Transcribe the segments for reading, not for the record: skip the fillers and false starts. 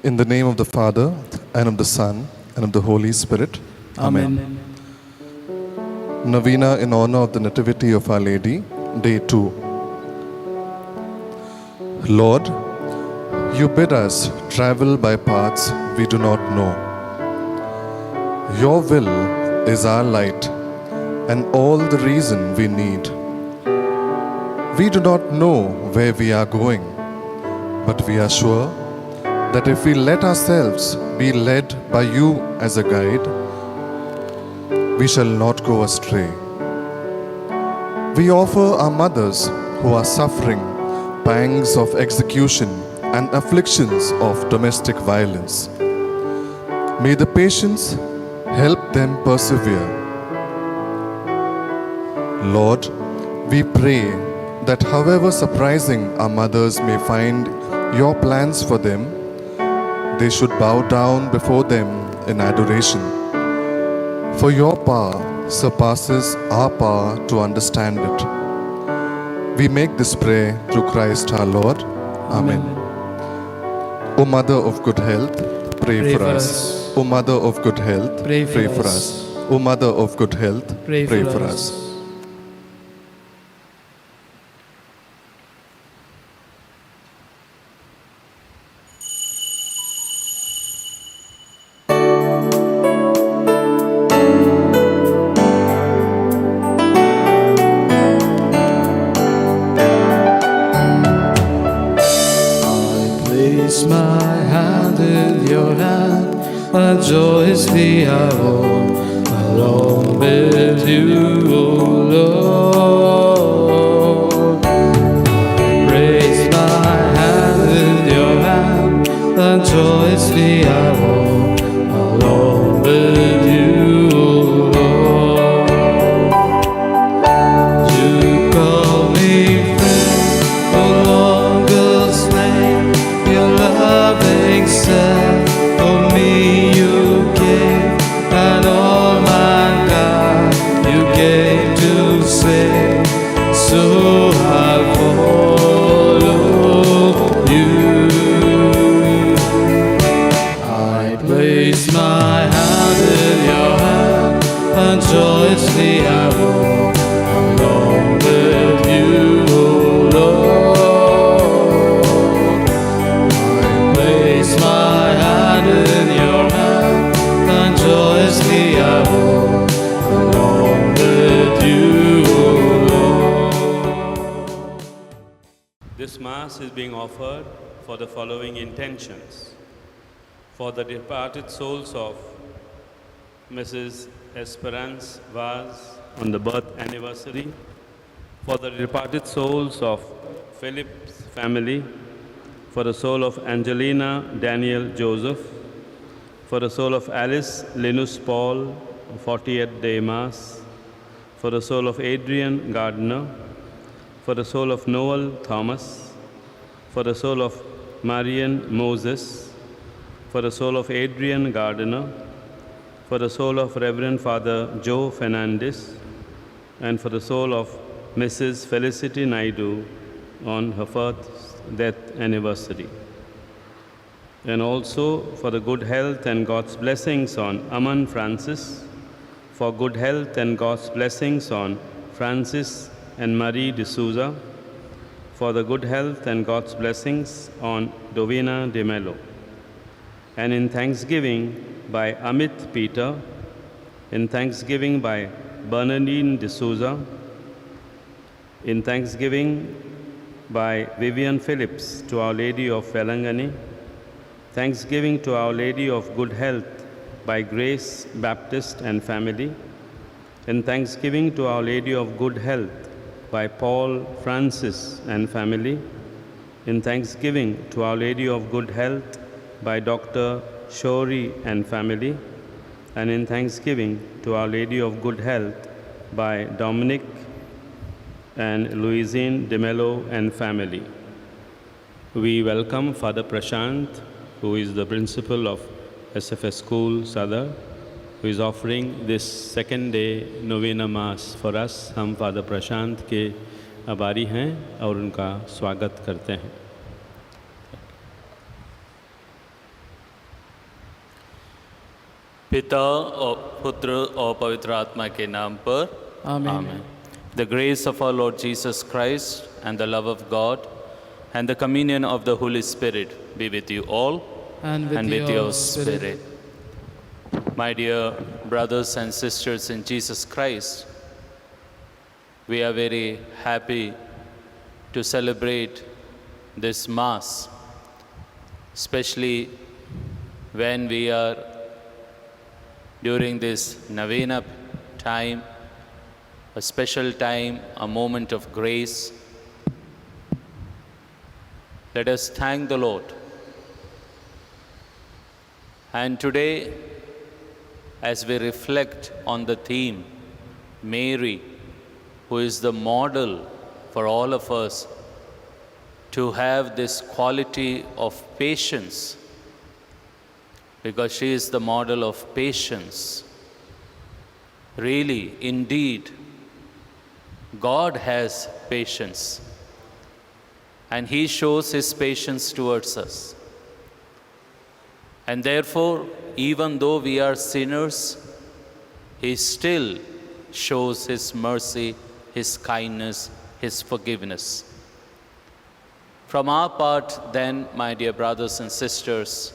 In the name of the Father, and of the Son, and of the Holy Spirit. Amen. Novena in honor of the Nativity of Our Lady, Day 2. Lord, you bid us travel by paths we do not know. Your will is our light and all the reason we need. We do not know where we are going, but we are sure that if we let ourselves be led by you as a guide, we shall not go astray. We offer our mothers who are suffering pangs of execution and afflictions of domestic violence. May the patients help them persevere. Lord, we pray that however surprising our mothers may find your plans for them, they should bow down before them in adoration. For your power surpasses our power to understand it. We make this prayer through Christ our Lord. Amen. O Mother of good health, pray for us. O Mother of good health, pray for us. O Mother of good health, pray for us. Place my hand in your hand, and joyously I walk along with you, O Lord. I place my hand in your hand, and joyously I walk along with you, O Lord. You call me friend, no longer slave. Your loving Son, for me you gave, and all mankind you gave to save. So I follow you. I place my hand in your hand, and joyously I walk along with you, O Lord. Place my hand in your hand, and joyously I walk along with you, O Lord. This Mass is being offered for the following intentions. For the departed souls of Mrs. Esperance Vaz on the birth anniversary, for the departed souls of Philip's family, for the soul of Angelina Daniel Joseph, for the soul of Alice Linus Paul, 40th day Mass, for the soul of Adrian Gardner, for the soul of Noel Thomas, for the soul of Marian Moses, for the soul of Adrian Gardner, for the soul of Reverend Father Joe Fernandez, and for the soul of Mrs. Felicity Naidu on her first death anniversary. And also for the good health and God's blessings on Aman Francis, for good health and God's blessings on Francis and Marie D'Souza, for the good health and God's blessings on Dovina De Mello. And in thanksgiving by Amit Peter, in thanksgiving by Bernardine D'Souza, in thanksgiving by Vivian Phillips to Our Lady of Velangani, thanksgiving to Our Lady of Good Health by Grace Baptist and family, and thanksgiving to Our Lady of Good Health by Paul Francis and family, in thanksgiving to Our Lady of Good Health by Dr. Shori and family, and in thanksgiving to Our Lady of Good Health by Dominic and Louisine De Mello and family. We welcome Father Prashant, who is the principal of SFS School, Sadar, who is offering this second day Novena Mass for us. हम Father Prashant के आभारी हैं और उनका स्वागत करते हैं। पिता और पुत्र और पवित्र आत्मा के नाम पर Amen. The grace of our Lord Jesus Christ and the love of God and the communion of the Holy Spirit be with you all And with, your spirit. My dear brothers and sisters in Jesus Christ, we are very happy to celebrate this Mass, especially when we are during this Novena time, a special time, a moment of grace. Let us thank the Lord. And today, as we reflect on the theme, Mary, who is the model for all of us to have this quality of patience, because she is the model of patience. Really, indeed, God has patience, and He shows His patience towards us. And therefore, even though we are sinners, He still shows His mercy, His kindness, His forgiveness. From our part, then, my dear brothers and sisters,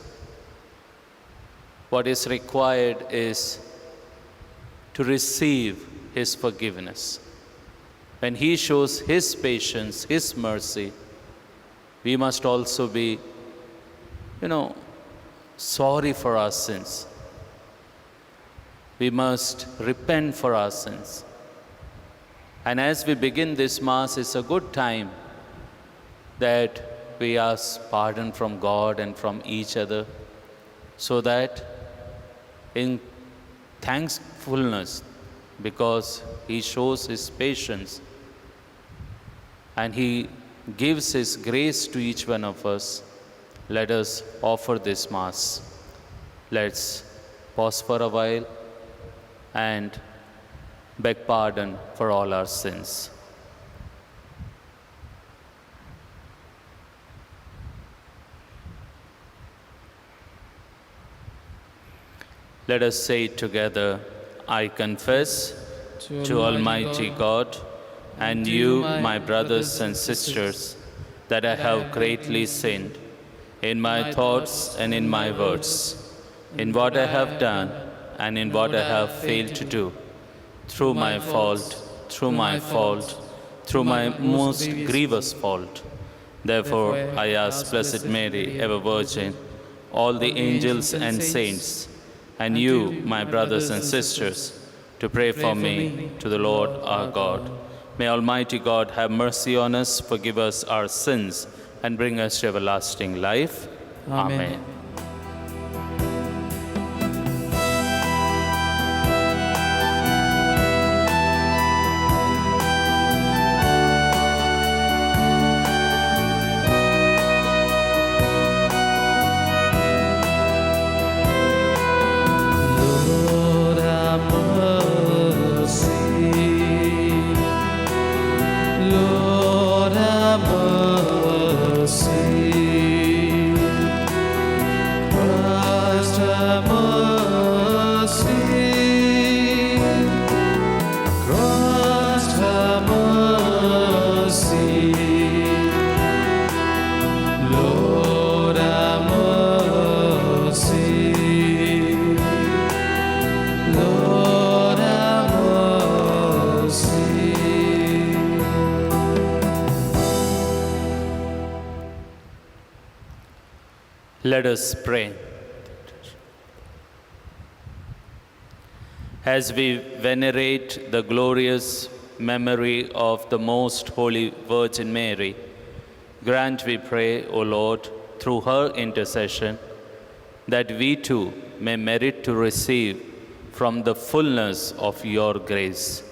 what is required is to receive His forgiveness. When He shows His patience, His mercy, we must also be, sorry for our sins. We must repent for our sins. And as we begin this Mass, it's a good time that we ask pardon from God and from each other, so that in thankfulness, because He shows His patience and He gives His grace to each one of us, let us offer this Mass. Let's pause for a while and beg pardon for all our sins. Let us say together, I confess to Almighty God and you, my brothers and sisters, that I have greatly sinned in my thoughts and in my words, in what I have done and in what I have failed to do, through my fault, through my most grievous fault. Therefore, I ask Blessed Mary, ever Virgin, all the angels and saints, and you, my brothers and sisters, to pray for me to the Lord our God. May Almighty God have mercy on us, forgive us our sins, and bring us to everlasting life. Amen. Let us pray. As we venerate the glorious memory of the Most Holy Virgin Mary, grant, we pray, O Lord, through her intercession, that we too may merit to receive from the fullness of your grace.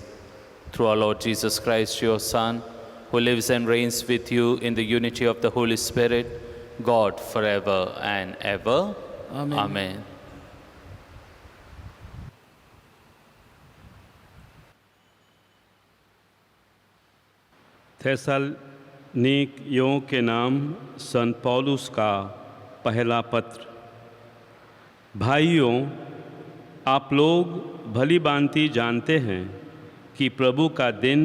Through our Lord Jesus Christ, your Son, who lives and reigns with you in the unity of the Holy Spirit, God forever and ever. Amen. Amen. थेसलनीकियों के नाम संत पौलुस का पहला पत्र। भाइयों, आप लोग भली भांति जानते हैं कि प्रभु का दिन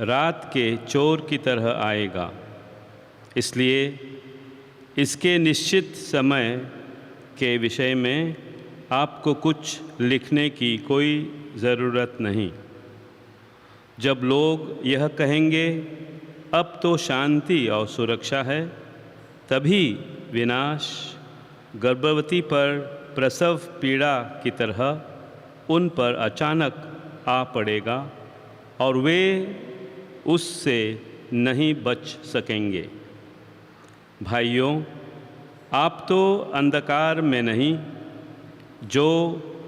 रात के चोर की तरह आएगा। इसलिए इसके निश्चित समय के विषय में आपको कुछ लिखने की कोई ज़रूरत नहीं। जब लोग यह कहेंगे अब तो शांति और सुरक्षा है, तभी विनाश गर्भवती पर प्रसव पीड़ा की तरह उन पर अचानक आ पड़ेगा और वे उससे नहीं बच सकेंगे। भाइयों, आप तो अंधकार में नहीं, जो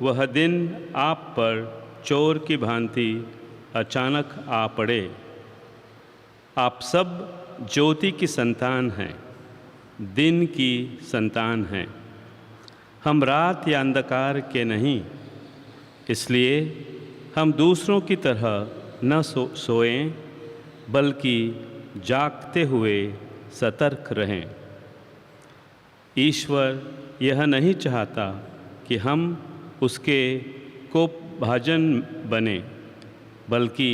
वह दिन आप पर चोर की भांति अचानक आ पड़े। आप सब ज्योति की संतान हैं, दिन की संतान हैं। हम रात या अंधकार के नहीं, इसलिए हम दूसरों की तरह न सोएं, बल्कि जागते हुए सतर्क रहें। ईश्वर यह नहीं चाहता कि हम उसके कोपभाजन बने, बल्कि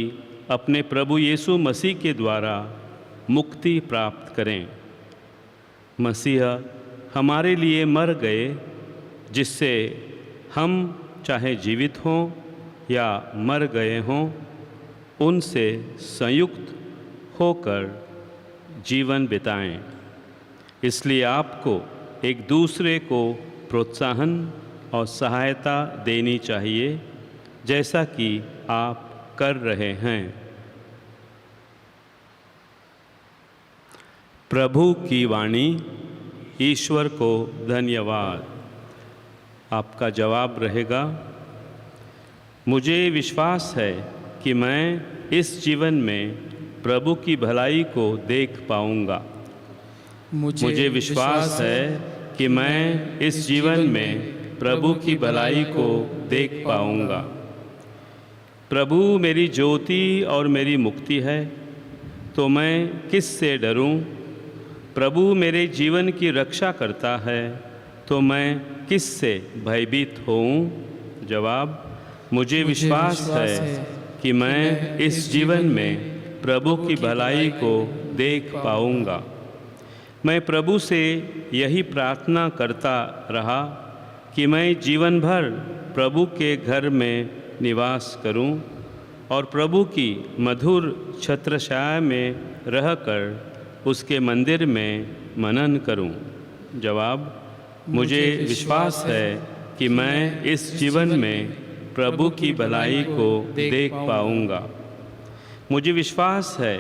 अपने प्रभु यीशु मसीह के द्वारा मुक्ति प्राप्त करें। मसीह हमारे लिए मर गए, जिससे हम चाहे जीवित हों या मर गए हों, उनसे संयुक्त होकर जीवन बिताएं। इसलिए आपको एक दूसरे को प्रोत्साहन और सहायता देनी चाहिए, जैसा कि आप कर रहे हैं। प्रभु की वाणी। ईश्वर को धन्यवाद। आपका जवाब रहेगा, मुझे विश्वास है कि मैं इस जीवन में प्रभु की भलाई को देख पाऊंगा। मुझे विश्वास है कि मैं इस जीवन में प्रभु की भलाई को देख पाऊंगा। प्रभु मेरी ज्योति और मेरी मुक्ति है, तो मैं किस से डरूं? प्रभु मेरे जीवन की रक्षा करता है, तो मैं किस से भयभीत होऊं? जवाब, मुझे विश्वास है कि मैं इस जीवन में प्रभु की भलाई को देख पाऊंगा। मैं प्रभु से यही प्रार्थना करता रहा कि मैं जीवन भर प्रभु के घर में निवास करूं और प्रभु की मधुर छत्रछाया में रहकर उसके मंदिर में मनन करूं। जवाब, मुझे विश्वास है कि मैं इस जीवन में प्रभु की भलाई को देख पाऊंगा। मुझे विश्वास है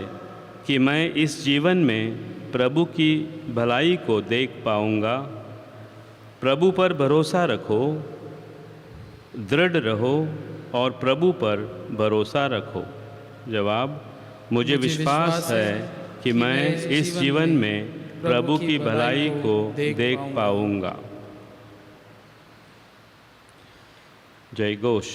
कि मैं इस जीवन में प्रभु की भलाई को देख पाऊंगा। प्रभु पर भरोसा रखो, दृढ़ रहो और प्रभु पर भरोसा रखो। जवाब, मुझे विश्वास है कि मैं इस जीवन में प्रभु की भलाई को देख पाऊंगा। जय घोष।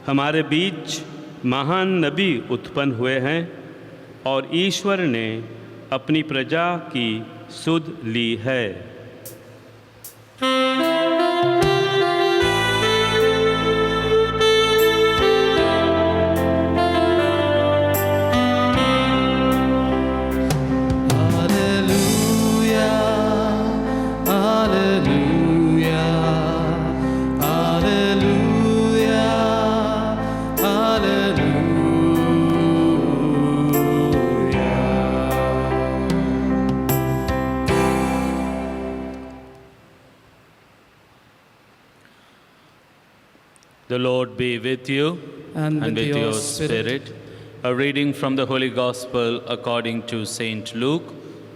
हमारे बीच महान नबी उत्पन्न हुए हैं और ईश्वर ने अपनी प्रजा की सुध ली है। The Lord be with you and with your spirit. A reading from the Holy Gospel according to Saint Luke.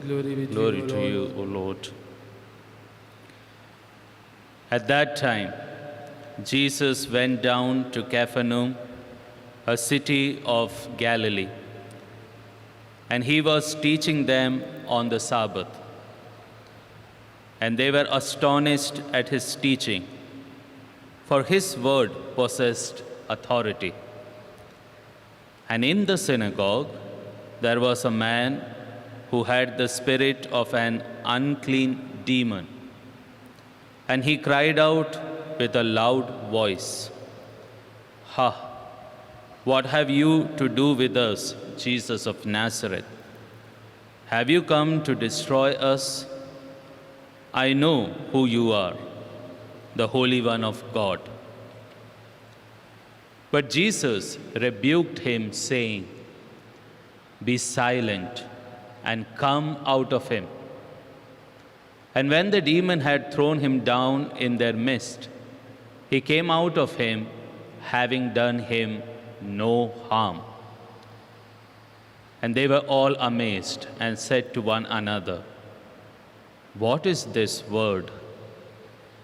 Glory be Glory to to you, O Lord. At that time, Jesus went down to Capernaum, a city of Galilee, and he was teaching them on the Sabbath. And they were astonished at his teaching, for his word possessed authority. And in the synagogue there was a man who had the spirit of an unclean demon. And he cried out with a loud voice, "Ha! What have you to do with us, Jesus of Nazareth? Have you come to destroy us? I know who you are, the Holy One of God." But Jesus rebuked him, saying, "Be silent and come out of him." And when the demon had thrown him down in their midst, he came out of him, having done him no harm. And they were all amazed and said to one another, "What is this word?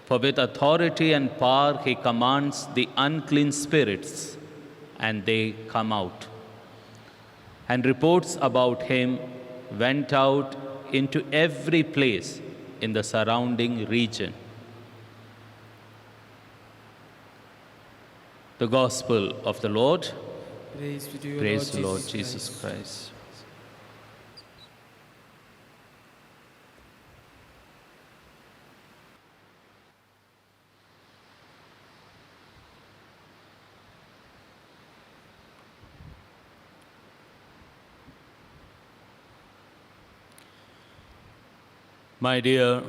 For with authority and power he commands the unclean spirits, and they come out." And reports about him went out into every place in the surrounding region. The Gospel of the Lord. Praise be to you, Praise the Lord Jesus Jesus Christ. Christ. My dear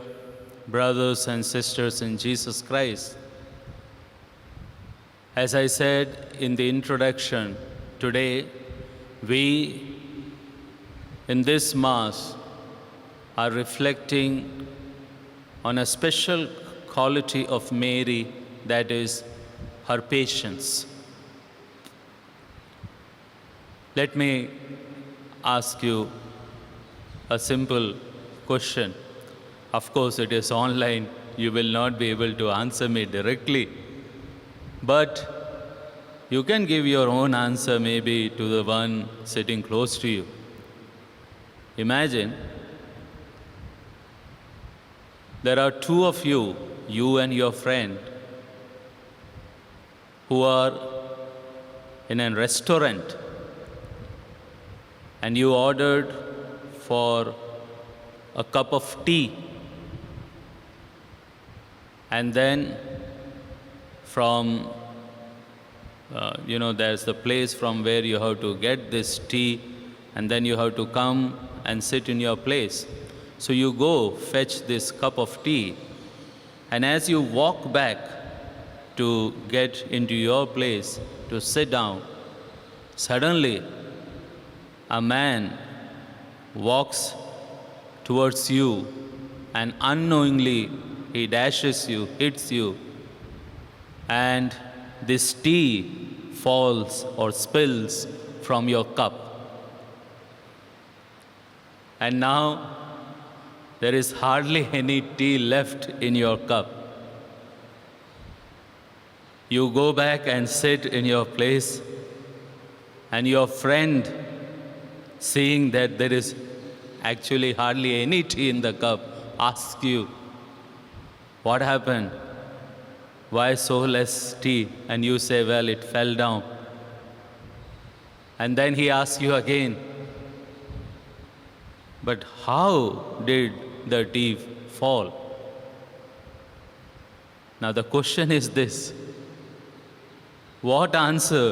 brothers and sisters in Jesus Christ, as I said in the introduction, today we in this Mass are reflecting on a special quality of Mary, that is her patience. Let me ask you a simple question. Of course, it is online. You will not be able to answer me directly. But you can give your own answer maybe to the one sitting close to you. Imagine there are two of you, you and your friend, who are in a restaurant, and you ordered for a cup of tea. And then from, there's the place from where you have to get this tea, and then you have to come and sit in your place. So you go fetch this cup of tea, and as you walk back to get into your place to sit down, suddenly a man walks towards you, and unknowingly he dashes you, hits you, and this tea falls or spills from your cup. And now there is hardly any tea left in your cup. You go back and sit in your place, and your friend, seeing that there is actually hardly any tea in the cup, asks you, "What happened? Why so less tea?" And you say, "Well, it fell down." And then he asks you again, "But how did the tea fall?" Now the question is this: what answer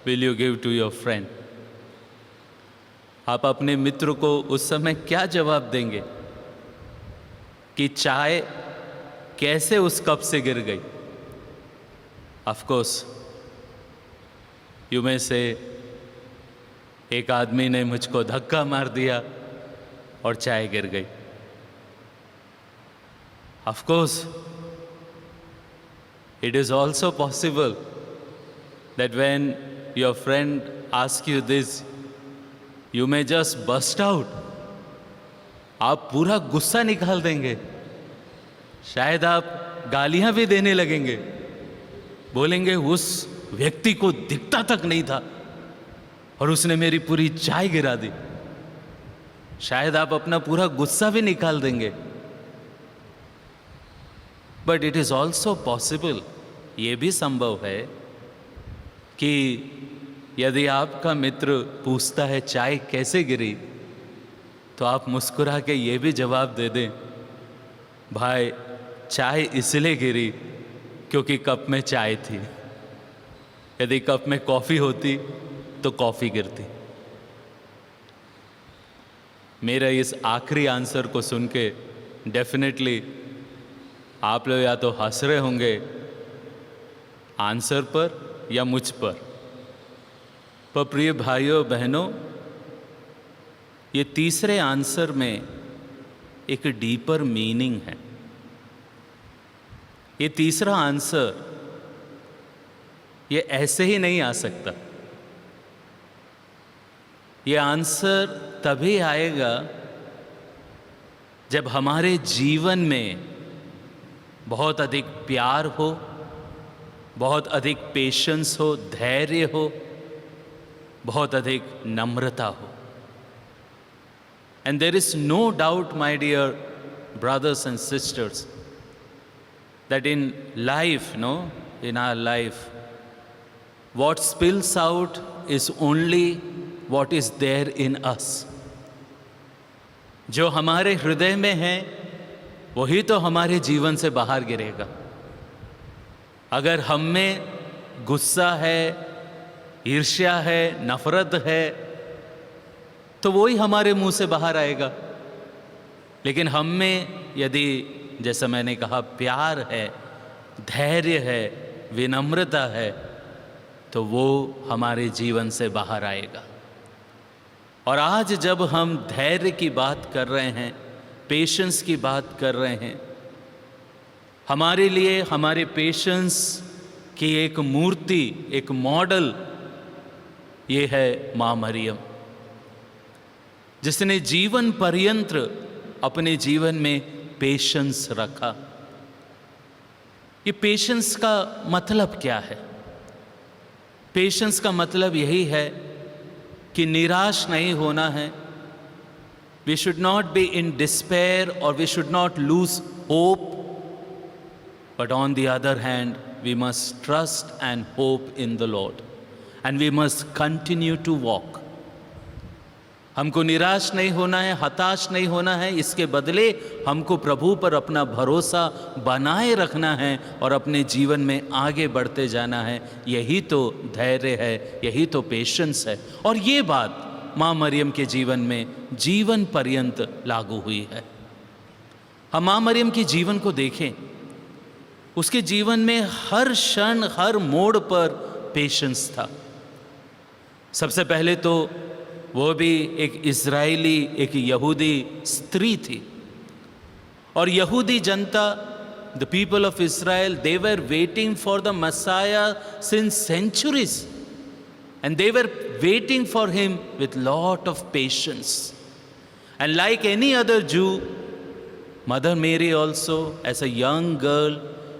will you give to your friend? आप अपने मित्र को उस समय क्या जवाब देंगे कि चाय कैसे उस कप से गिर गई? Of course, you may say, एक आदमी ने मुझको धक्का मार दिया और चाय गिर गई. Of course, it is also possible that when your friend ask you this, you may just burst out. आप पूरा गुस्सा निकाल देंगे, शायद आप गालियां भी देने लगेंगे, बोलेंगे उस व्यक्ति को दिखता तक नहीं था और उसने मेरी पूरी चाय गिरा दी। शायद आप अपना पूरा गुस्सा भी निकाल देंगे। But it is also possible, ये भी संभव है कि यदि आपका मित्र पूछता है चाय कैसे गिरी, तो आप मुस्कुरा के ये भी जवाब दे दें, भाई चाय इसलिए गिरी क्योंकि कप में चाय थी, यदि कप में कॉफ़ी होती तो कॉफ़ी गिरती। मेरा इस आखिरी आंसर को सुन के डेफिनेटली आप लोग या तो हंस रहे होंगे आंसर पर या मुझ पर प्रिय भाइयों बहनों, ये तीसरे आंसर में एक डीपर मीनिंग है। ये तीसरा आंसर ये ऐसे ही नहीं आ सकता। ये आंसर तभी आएगा जब हमारे जीवन में बहुत अधिक प्यार हो, बहुत अधिक पेशेंस हो, धैर्य हो, बहुत अधिक नम्रता हो। And there is no doubt, my dear brothers and sisters, that in life, in our life, what spills out is only what is there in us. जो हमारे हृदय में है वही तो हमारे जीवन से बाहर गिरेगा। अगर हम में गुस्सा है, ईर्ष्या है, नफरत है, तो वही हमारे मुंह से बाहर आएगा। लेकिन हम में यदि, जैसा मैंने कहा, प्यार है, धैर्य है, विनम्रता है, तो वो हमारे जीवन से बाहर आएगा। और आज जब हम धैर्य की बात कर रहे हैं, पेशेंस की बात कर रहे हैं, हमारे लिए हमारे पेशेंस की एक मूर्ति, एक मॉडल, ये है माँ मरियम, जिसने जीवन पर्यंत अपने जीवन में पेशेंस रखा। ये पेशेंस का मतलब क्या है? पेशेंस का मतलब यही है कि निराश नहीं होना है। We should not be in despair और we should not lose hope, but on the other hand we must trust and hope in the lord and we must continue to walk. हमको निराश नहीं होना है, हताश नहीं होना है, इसके बदले हमको प्रभु पर अपना भरोसा बनाए रखना है और अपने जीवन में आगे बढ़ते जाना है। यही तो धैर्य है, यही तो पेशेंस है। और ये बात माँ मरियम के जीवन में जीवन पर्यंत लागू हुई है। हम माँ मरियम के जीवन को देखें, उसके जीवन में हर क्षण, हर मोड़ पर पेशेंस था। सबसे पहले तो वो भी एक इज़राइली, एक यहूदी स्त्री थी, और यहूदी जनता, the people of Israel, they were waiting for the Messiah since centuries, and they were waiting for him with lot of patience. And like any other Jew, Mother Mary also, as a young girl,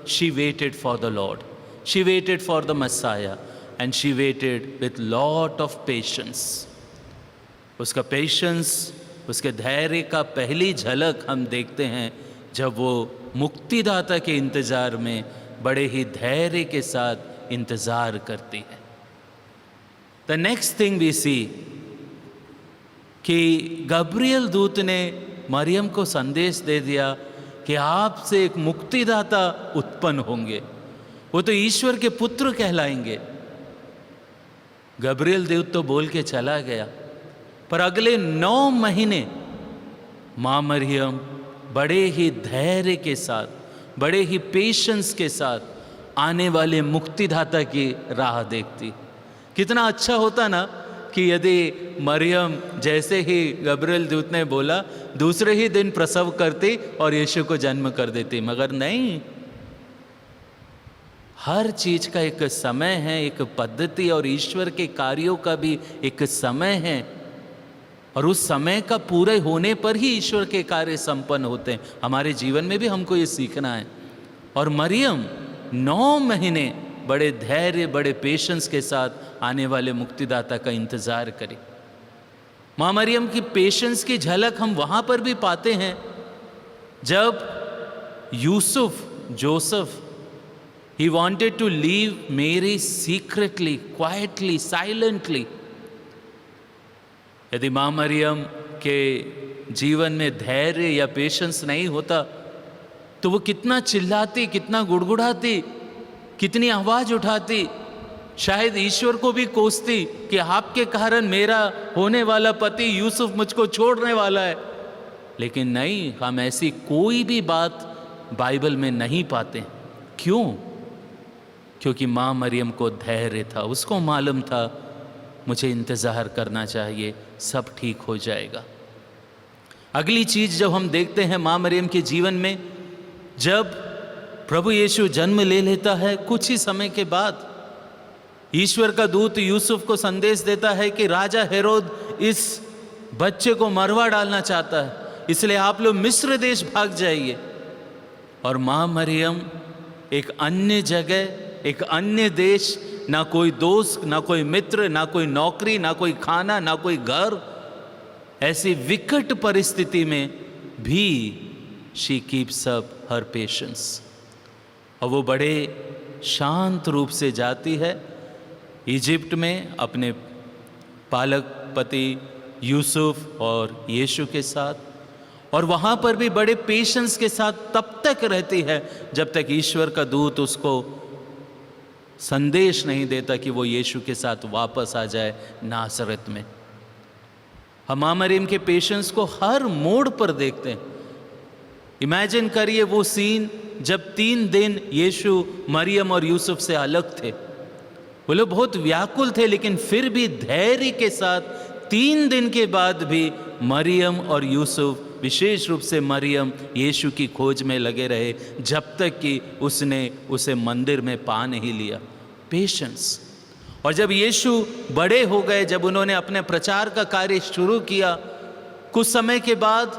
she waited for the Lord. She waited for the Messiah, and she waited with lot of patience. उसका patience, उसके धैर्य का पहली झलक हम देखते हैं जब वो मुक्तिदाता के इंतज़ार में बड़े ही धैर्य के साथ इंतज़ार करती है। द नेक्स्ट थिंग वी सी कि गब्रियल दूत ने मरियम को संदेश दे दिया कि आपसे एक मुक्तिदाता उत्पन्न होंगे, वो तो ईश्वर के पुत्र कहलाएंगे। गब्रियल दूत तो बोल के चला गया, पर अगले 9 महीने माँ मरियम बड़े ही धैर्य के साथ, बड़े ही पेशेंस के साथ आने वाले मुक्तिदाता की राह देखती। कितना अच्छा होता ना कि यदि मरियम जैसे ही गब्रियल दूत ने बोला, दूसरे ही दिन प्रसव करती और यीशु को जन्म कर देती, मगर नहीं, हर चीज का एक समय है, एक पद्धति, और ईश्वर के कार्यों का भी एक समय है, और उस समय का पूरे होने पर ही ईश्वर के कार्य संपन्न होते हैं। हमारे जीवन में भी हमको ये सीखना है। और मरियम 9 महीने बड़े धैर्य, बड़े पेशेंस के साथ आने वाले मुक्तिदाता का इंतजार करें। माँ मरियम की पेशेंस की झलक हम वहाँ पर भी पाते हैं जब Yusuf, Joseph, he wanted to leave Mary secretly, quietly, silently. यदि माँ मरियम के जीवन में धैर्य या पेशेंस नहीं होता तो वो कितना चिल्लाती, कितना गुड़गुड़ाती, कितनी आवाज उठाती, शायद ईश्वर को भी कोसती कि आपके कारण मेरा होने वाला पति यूसुफ मुझको छोड़ने वाला है। लेकिन नहीं, हम ऐसी कोई भी बात बाइबल में नहीं पाते। क्यों? क्योंकि माँ मरियम को धैर्य था, उसको मालूम था मुझे इंतज़ार करना चाहिए, सब ठीक हो जाएगा। अगली चीज़ जब हम देखते हैं माँ मरियम के जीवन में, जब प्रभु यीशु जन्म ले लेता है, कुछ ही समय के बाद ईश्वर का दूत यूसुफ को संदेश देता है कि राजा हेरोद इस बच्चे को मरवा डालना चाहता है, इसलिए आप लोग मिस्र देश भाग जाइए। और माँ मरियम एक अन्य जगह, एक अन्य देश, ना कोई दोस्त, ना कोई मित्र, ना कोई नौकरी, ना कोई खाना, ना कोई घर, ऐसी विकट परिस्थिति में भी she keeps up her patience. और वो बड़े शांत रूप से जाती है इजिप्ट में अपने पालक पति यूसुफ और यीशु के साथ, और वहाँ पर भी बड़े पेशेंस के साथ तब तक रहती है जब तक ईश्वर का दूत उसको संदेश नहीं देता कि वो यीशु के साथ वापस आ जाए नासरत में। हम माँ मरियम के पेशेंस को हर मोड़ पर देखते हैं। इमेजिन करिए वो सीन जब 3 दिन यीशु मरियम और यूसुफ से अलग थे। वो लोग बहुत व्याकुल थे, लेकिन फिर भी धैर्य के साथ 3 दिन के बाद भी मरियम और यूसुफ, विशेष रूप से मरियम, यीशु की खोज में लगे रहे जब तक कि उसने उसे मंदिर में पा नहीं लिया। पेशेंस। और जब यीशु बड़े हो गए, जब उन्होंने अपने प्रचार का कार्य शुरू किया, कुछ समय के बाद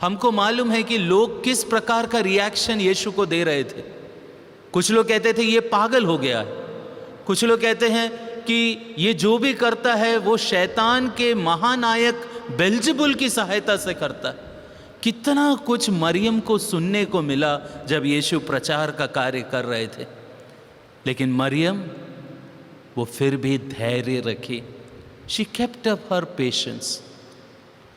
हमको मालूम है कि लोग किस प्रकार का रिएक्शन यीशु को दे रहे थे। कुछ लोग कहते थे ये पागल हो गया है, कुछ लोग कहते हैं कि ये जो भी करता है वो शैतान के महानायक बेल्जेबुल की सहायता से करता है। कितना कुछ मरियम को सुनने को मिला जब यीशु प्रचार का कार्य कर रहे थे। लेकिन मरियम वो फिर भी धैर्य रखी। She kept up her patience,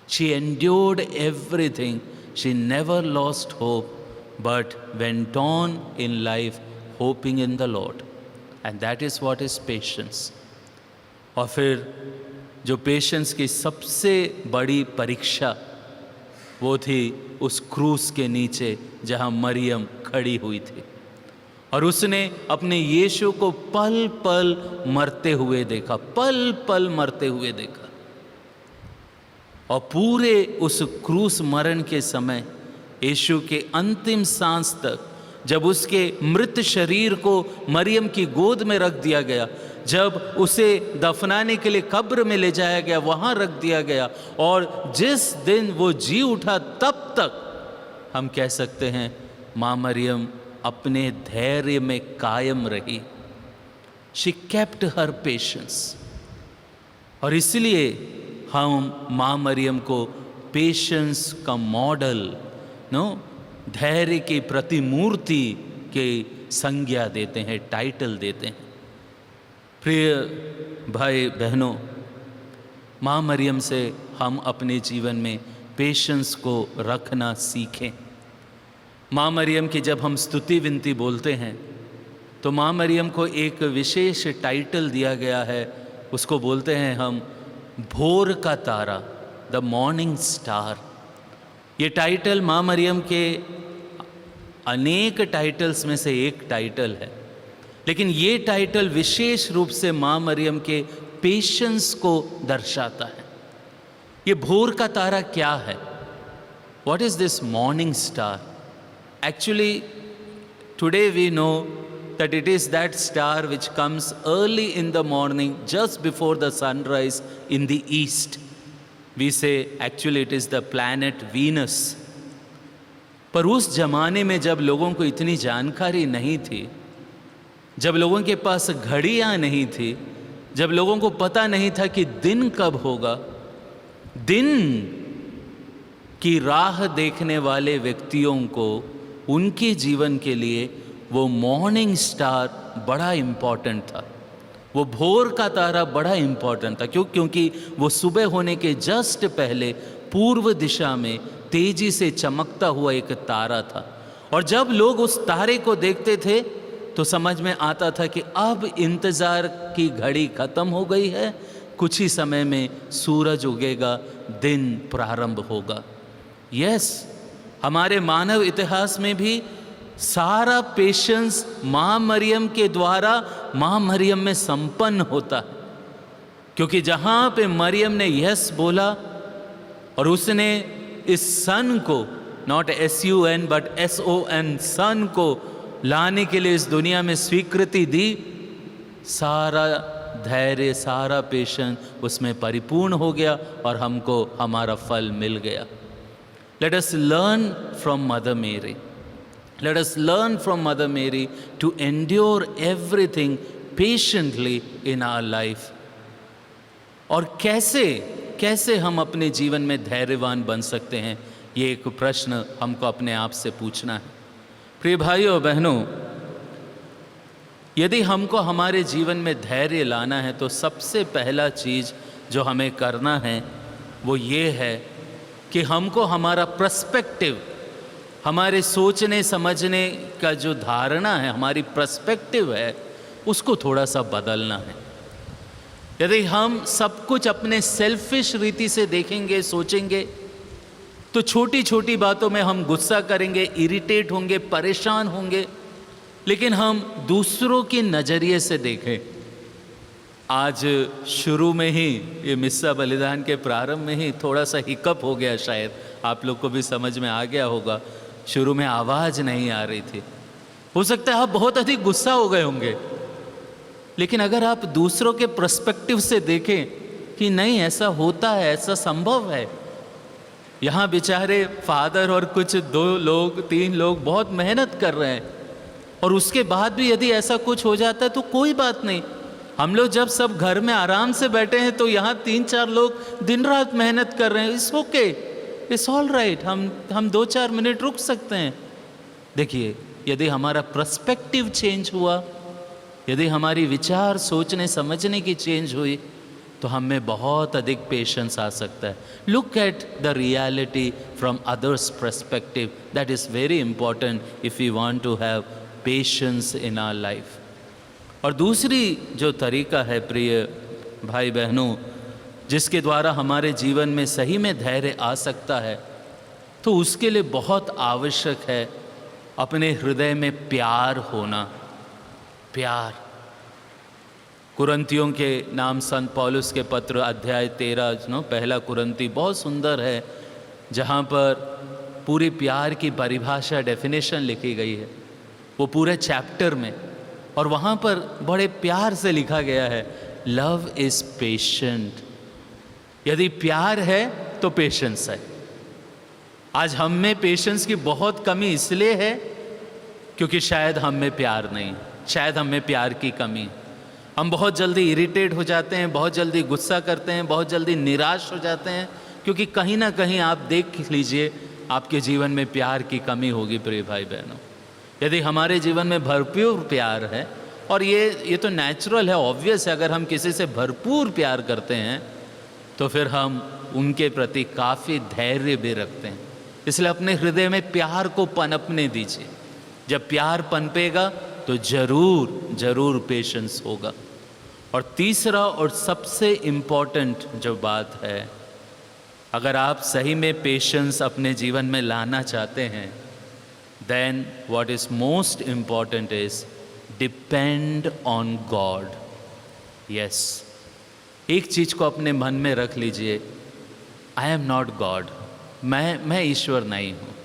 she endured everything, she never lost hope but went on in life hoping in the Lord, and that is what is patience. और फिर जो पेशेंस की सबसे बड़ी परीक्षा वो थी उस क्रूस के नीचे जहाँ मरियम खड़ी हुई थी, और उसने अपने यीशु को पल पल मरते हुए देखा, पल पल मरते हुए देखा। और पूरे उस क्रूस मरण के समय यीशु के अंतिम सांस तक, जब उसके मृत शरीर को मरियम की गोद में रख दिया गया, जब उसे दफनाने के लिए कब्र में ले जाया गया, वहाँ रख दिया गया, और जिस दिन वो जी उठा तब तक हम कह सकते हैं माँ मरियम अपने धैर्य में कायम रही। She kept her patience. और इसलिए हम माँ मरियम को पेशेंस का मॉडल, धैर्य की प्रतिमूर्ति के संज्ञा देते हैं, टाइटल देते हैं। प्रिय भाई बहनों, माँ मरियम से हम अपने जीवन में पेशेंस को रखना सीखें। माँ मरियम की जब हम स्तुति विनती बोलते हैं तो माँ मरियम को एक विशेष टाइटल दिया गया है, उसको बोलते हैं हम भोर का तारा, द मॉर्निंग स्टार। ये टाइटल माँ मरियम के अनेक टाइटल्स में से एक टाइटल है, लेकिन ये टाइटल विशेष रूप से माँ मरियम के पेशेंस को दर्शाता है। ये भोर का तारा क्या है? What is this morning star? Actually Today we know that it is that star which comes early in the morning, just before the sunrise in the east. We say actually it is the planet Venus. पर उस जमाने में जब लोगों को इतनी जानकारी नहीं थी, जब लोगों के पास घड़ियां नहीं थी, जब लोगों को पता नहीं था कि दिन कब होगा, दिन की राह देखने वाले व्यक्तियों को उनके जीवन के लिए वो मॉर्निंग स्टार बड़ा इम्पॉर्टेंट था, वो भोर का तारा बड़ा इम्पॉर्टेंट था। क्योंकि वो सुबह होने के जस्ट पहले पूर्व दिशा में तेजी से चमकता हुआ एक तारा था। और जब लोग उस तारे को देखते थे तो समझ में आता था कि अब इंतज़ार की घड़ी ख़त्म हो गई है, कुछ ही समय में सूरज उगेगा, दिन प्रारंभ होगा। यस, हमारे मानव इतिहास में भी सारा पेशेंस माँ मरियम के द्वारा माँ मरियम में संपन्न होता है। क्योंकि जहाँ पे मरियम ने यस बोला और उसने इस सन को, नॉट SUN बट SON, सन को लाने के लिए इस दुनिया में स्वीकृति दी, सारा धैर्य, सारा पेशेंस उसमें परिपूर्ण हो गया और हमको हमारा फल मिल गया। Let us learn from Mother Mary. Let us learn from Mother Mary to endure everything patiently in our life. और कैसे हम अपने जीवन में धैर्यवान बन सकते हैं, ये एक प्रश्न हमको अपने आप से पूछना है। प्रिय भाइयों और बहनों, यदि हमको हमारे जीवन में धैर्य लाना है तो सबसे पहला चीज़ जो हमें करना है वो ये है कि हमको हमारा पर्सपेक्टिव, हमारे सोचने समझने का जो धारणा है, हमारी पर्सपेक्टिव है, उसको थोड़ा सा बदलना है। यदि हम सब कुछ अपने सेल्फिश रीति से देखेंगे, सोचेंगे, तो छोटी छोटी बातों में हम गुस्सा करेंगे, इरिटेट होंगे, परेशान होंगे। लेकिन हम दूसरों के नज़रिए से देखें। आज शुरू में ही ये मिस्सा बलिदान के प्रारंभ में ही थोड़ा सा हिकअप हो गया, शायद आप लोग को भी समझ में आ गया होगा। शुरू में आवाज़ नहीं आ रही थी, हो सकता है आप बहुत अधिक गुस्सा हो गए होंगे। लेकिन अगर आप दूसरों के पर्सपेक्टिव से देखें कि नहीं, ऐसा होता है, ऐसा संभव है। यहाँ बेचारे फादर और कुछ 2 लोग 3 लोग बहुत मेहनत कर रहे हैं, और उसके बाद भी यदि ऐसा कुछ हो जाता है तो कोई बात नहीं। हम लोग जब सब घर में आराम से बैठे हैं तो यहाँ 3-4 लोग दिन रात मेहनत कर रहे हैं। It's okay, it's all right, हम 2-4 मिनट रुक सकते हैं। देखिए, यदि हमारा पर्सपेक्टिव चेंज हुआ, यदि हमारी विचार, सोचने समझने की चेंज हुई, तो हम में बहुत अधिक पेशेंस आ सकता है। Look at the reality from others perspective, that is very important if you want to have patience in our life. और दूसरी जो तरीका है प्रिय भाई बहनों, जिसके द्वारा हमारे जीवन में सही में धैर्य आ सकता है, तो उसके लिए बहुत आवश्यक है अपने हृदय में प्यार होना। प्यार। कुरंतियों के नाम संत पौलुस के पत्र अध्याय 13 पहला कुरंती बहुत सुंदर है, जहाँ पर पूरी प्यार की परिभाषा, डेफिनेशन लिखी गई है, वो पूरे चैप्टर में। और वहाँ पर बड़े प्यार से लिखा गया है, लव इज़ पेशेंट। यदि प्यार है तो पेशेंस है। आज हम में पेशेंस की बहुत कमी इसलिए है क्योंकि शायद हम में प्यार नहीं, शायद हम में प्यार की कमी है। हम बहुत जल्दी इरिटेट हो जाते हैं, बहुत जल्दी गुस्सा करते हैं, बहुत जल्दी निराश हो जाते हैं, क्योंकि कहीं ना कहीं आप देख लीजिए आपके जीवन में प्यार की कमी होगी। प्रिय भाई बहनों, यदि हमारे जीवन में भरपूर प्यार है, और ये तो नेचुरल है, ऑब्वियस है, अगर हम किसी से भरपूर प्यार करते हैं तो फिर हम उनके प्रति काफ़ी धैर्य भी रखते हैं। इसलिए अपने हृदय में प्यार को पनपने दीजिए। जब प्यार पनपेगा तो ज़रूर पेशेंस होगा। और तीसरा और सबसे इम्पॉर्टेंट जो बात है, अगर आप सही में पेशेंस अपने जीवन में लाना चाहते हैं, then what is most important is depend on God. Yes, एक चीज़ को अपने मन में रख लीजिए, आई एम नॉट गॉड। मैं ईश्वर नहीं हूँ।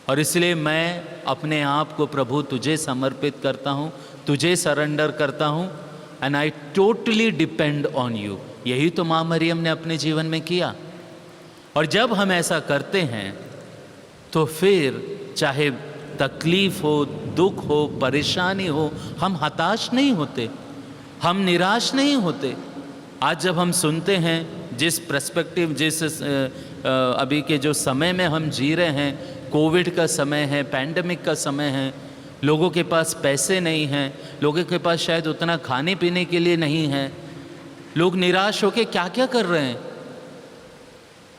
और इसलिए मैं अपने आप को प्रभु तुझे समर्पित करता हूँ, तुझे सरेंडर करता हूँ, and I totally depend on you. यही तो माँ मरियम ने अपने जीवन में किया। और जब हम ऐसा करते हैं तो फिर चाहे तकलीफ हो, दुख हो, परेशानी हो, हम हताश नहीं होते, हम निराश नहीं होते। आज जब हम सुनते हैं जिस पर्सपेक्टिव, जिस अभी के जो समय में हम जी रहे हैं, कोविड का समय है, पैंडेमिक का समय है, लोगों के पास पैसे नहीं हैं, लोगों के पास शायद उतना खाने पीने के लिए नहीं है, लोग निराश होकर क्या क्या कर रहे हैं।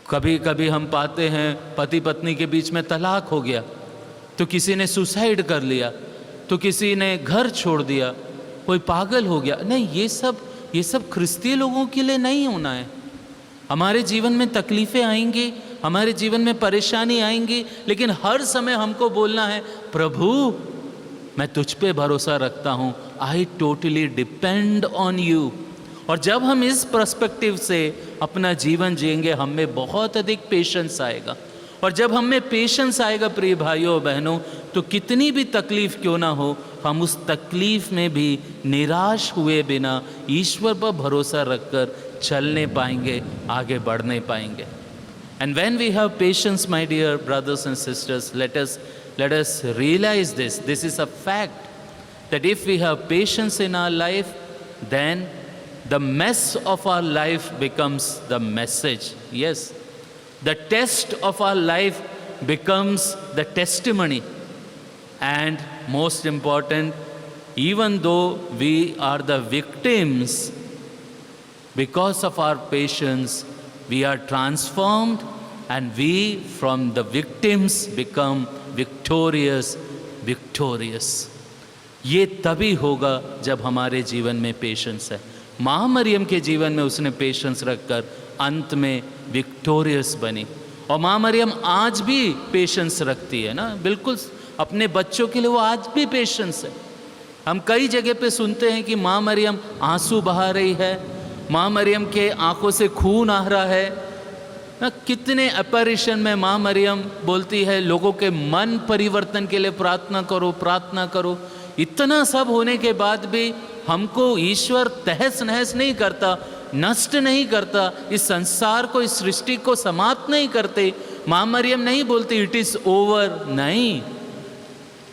कभी कभी हम पाते हैं पति पत्नी के बीच में तलाक हो गया, तो किसी ने सुसाइड कर लिया, तो किसी ने घर छोड़ दिया, कोई पागल हो गया। नहीं, ये सब ख्रिस्तीय लोगों के लिए नहीं होना है। हमारे जीवन में तकलीफ़ें आएंगी, हमारे जीवन में परेशानी आएंगी, लेकिन हर समय हमको बोलना है, प्रभु मैं तुझ पे भरोसा रखता हूँ, I totally depend on you. और जब हम इस पर्सपेक्टिव से अपना जीवन जिएंगे, हम में बहुत अधिक पेशेंस आएगा। और जब हम में पेशेंस आएगा प्रिय भाइयों बहनों, तो कितनी भी तकलीफ़ क्यों ना हो, हम उस तकलीफ़ में भी निराश हुए बिना ईश्वर पर भरोसा रखकर चलने पाएंगे, आगे बढ़ने पाएंगे। And when we have patience, my dear brothers and sisters, let us realize this. This is a fact, that if we have patience in our life, then the mess of our life becomes the message. Yes, the test of our life becomes the testimony. And most important, even though we are the victims, because of our patience, we are transformed, and we from the victims become victorious. ये तभी होगा जब हमारे जीवन में patience है। माँ मरियम के जीवन में उसने पेशेंस रखकर अंत में विक्टोरियस बनी। और माँ मरियम आज भी पेशेंस रखती है ना, बिल्कुल अपने बच्चों के लिए वो आज भी पेशेंस है। हम कई जगह पे सुनते हैं कि माँ मरियम आंसू बहा रही है, माँ मरियम के आंखों से खून आ रहा है ना। कितने अपैरिशन में माँ मरियम बोलती है लोगों के मन परिवर्तन के लिए प्रार्थना करो, प्रार्थना करो। इतना सब होने के बाद भी हमको ईश्वर तहस नहस नहीं करता, नष्ट नहीं करता, इस संसार को, इस सृष्टि को समाप्त नहीं करते। माँ मरियम नहीं बोलती इट इज़ ओवर, नहीं,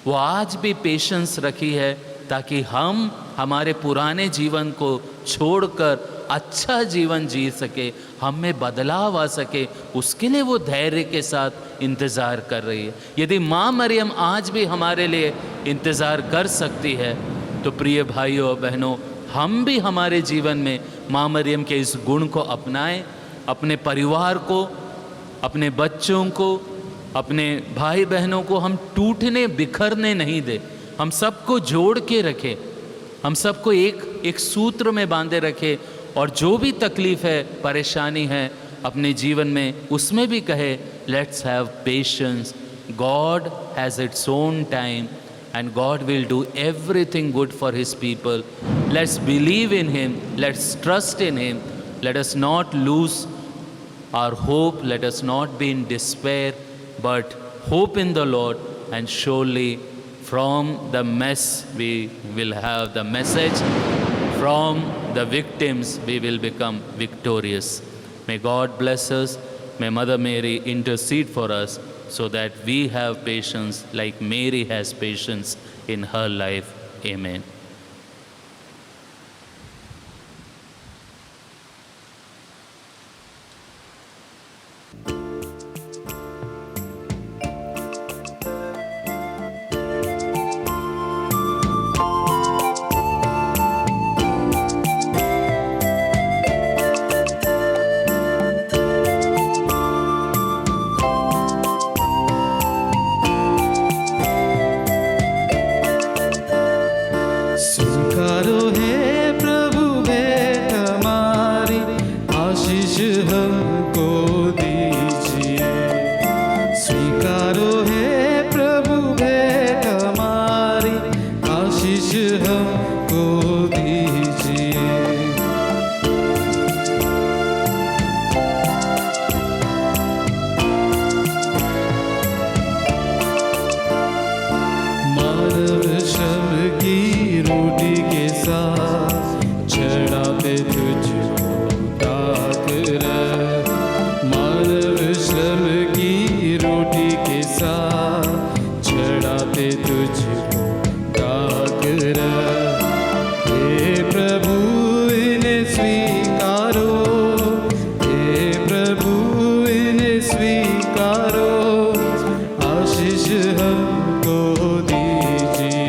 वो आज भी पेशेंस रखी है ताकि हम हमारे पुराने जीवन को छोड़कर अच्छा जीवन जी सके, हम में बदलाव आ सके, उसके लिए वो धैर्य के साथ इंतज़ार कर रही है। यदि माँ मरियम आज भी हमारे लिए इंतज़ार कर सकती है, तो प्रिय भाइयों और बहनों, हम भी हमारे जीवन में माँ मरियम के इस गुण को अपनाएं। अपने परिवार को, अपने बच्चों को, अपने भाई बहनों को हम टूटने बिखरने नहीं दे, हम सबको जोड़ के रखें, हम सबको एक सूत्र में बांधे रखें। और जो भी तकलीफ़ है, परेशानी है अपने जीवन में, उसमें भी कहे let's have patience, God has its own time and God will do everything good for His people. Let's believe in Him, let's trust in Him, let us not lose our hope, let us not be in despair, but hope in the Lord, and surely from the mess we will have the message, from the victims we will become victorious. May God bless us, may Mother Mary intercede for us, so that we have patience like Mary has patience in her life. Amen. चढ़ाते तुझको डाक रह, मानव श्रम की रोटी के साथ चढ़ाते तुझको डाक रह। हे प्रभु इन्हें स्वीकारो, हे प्रभु इन्हें स्वीकारो, आशीष हमको दीजिए।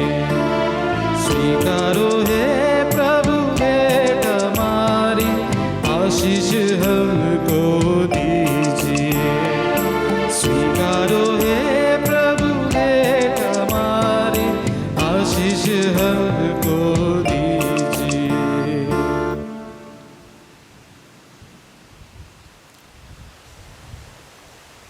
स्वीकारो हे प्रभु भेंट हमारी, आशीष हमको दीजिए। स्वीकारो हे प्रभु भेंट हमारी, आशीष हमको दीजिए।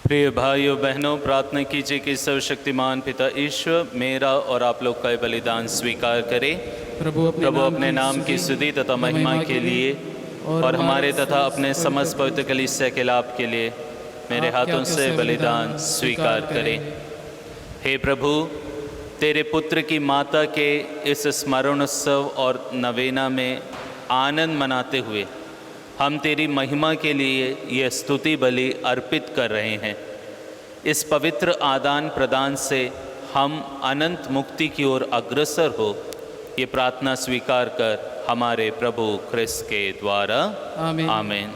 प्रिय भाइयों बहनों, प्रार्थना कीजिए कि सर्वशक्तिमान पिता ईश्वर मेरा और आप लोग का बलिदान स्वीकार करे। प्रभु अपने नाम की स्तुति तथा महिमा के लिए और हमारे तथा अपने समस्त पवित्र कलीसिया के लाभ के लिए मेरे हाथों से बलिदान स्वीकार करें। हे प्रभु, तेरे पुत्र की माता के इस स्मरणोत्सव और नवेना में आनंद मनाते हुए हम तेरी महिमा के लिए यह स्तुति बलि अर्पित कर रहे हैं। इस पवित्र आदान प्रदान से हम अनंत मुक्ति की ओर अग्रसर हो, ये प्रार्थना स्वीकार कर हमारे प्रभु ख्रिस्त के द्वारा आमीन। आमीन।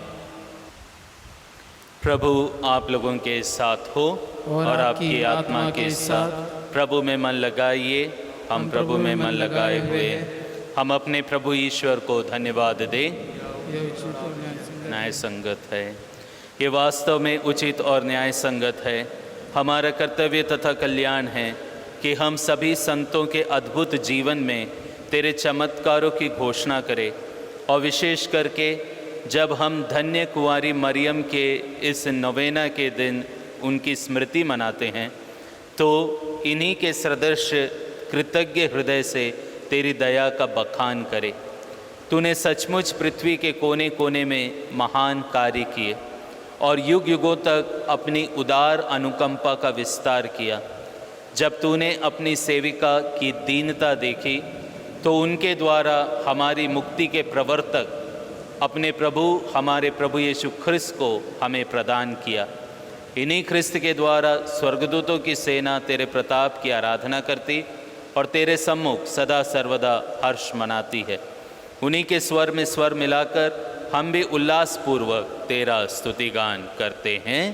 प्रभु आप लोगों के साथ हो और आपकी आत्मा के साथ। प्रभु में मन लगाइए, हम प्रभु में मन लगाए हुए हम अपने प्रभु ईश्वर को धन्यवाद दें। न्याय संगत है, ये वास्तव में उचित और न्याय संगत है। हमारा कर्तव्य तथा कल्याण है कि हम सभी संतों के अद्भुत जीवन में तेरे चमत्कारों की घोषणा करें, और विशेष करके जब हम धन्य कुंवारी मरियम के इस नवेना के दिन उनकी स्मृति मनाते हैं, तो इन्हीं के सदृश कृतज्ञ हृदय से तेरी दया का बखान करें। तूने सचमुच पृथ्वी के कोने कोने में महान कार्य किए और युग युगों तक अपनी उदार अनुकंपा का विस्तार किया। जब तूने अपनी सेविका की दीनता देखी तो उनके द्वारा हमारी मुक्ति के प्रवर्तक अपने प्रभु हमारे प्रभु यीशु ख्रिस्त को हमें प्रदान किया। इन्हीं ख्रिस्त के द्वारा स्वर्गदूतों की सेना तेरे प्रताप की आराधना करती और तेरे सम्मुख सदा सर्वदा हर्ष मनाती है। उन्हीं के स्वर में स्वर मिलाकर हम भी उल्लासपूर्वक तेरा स्तुतिगान करते हैं।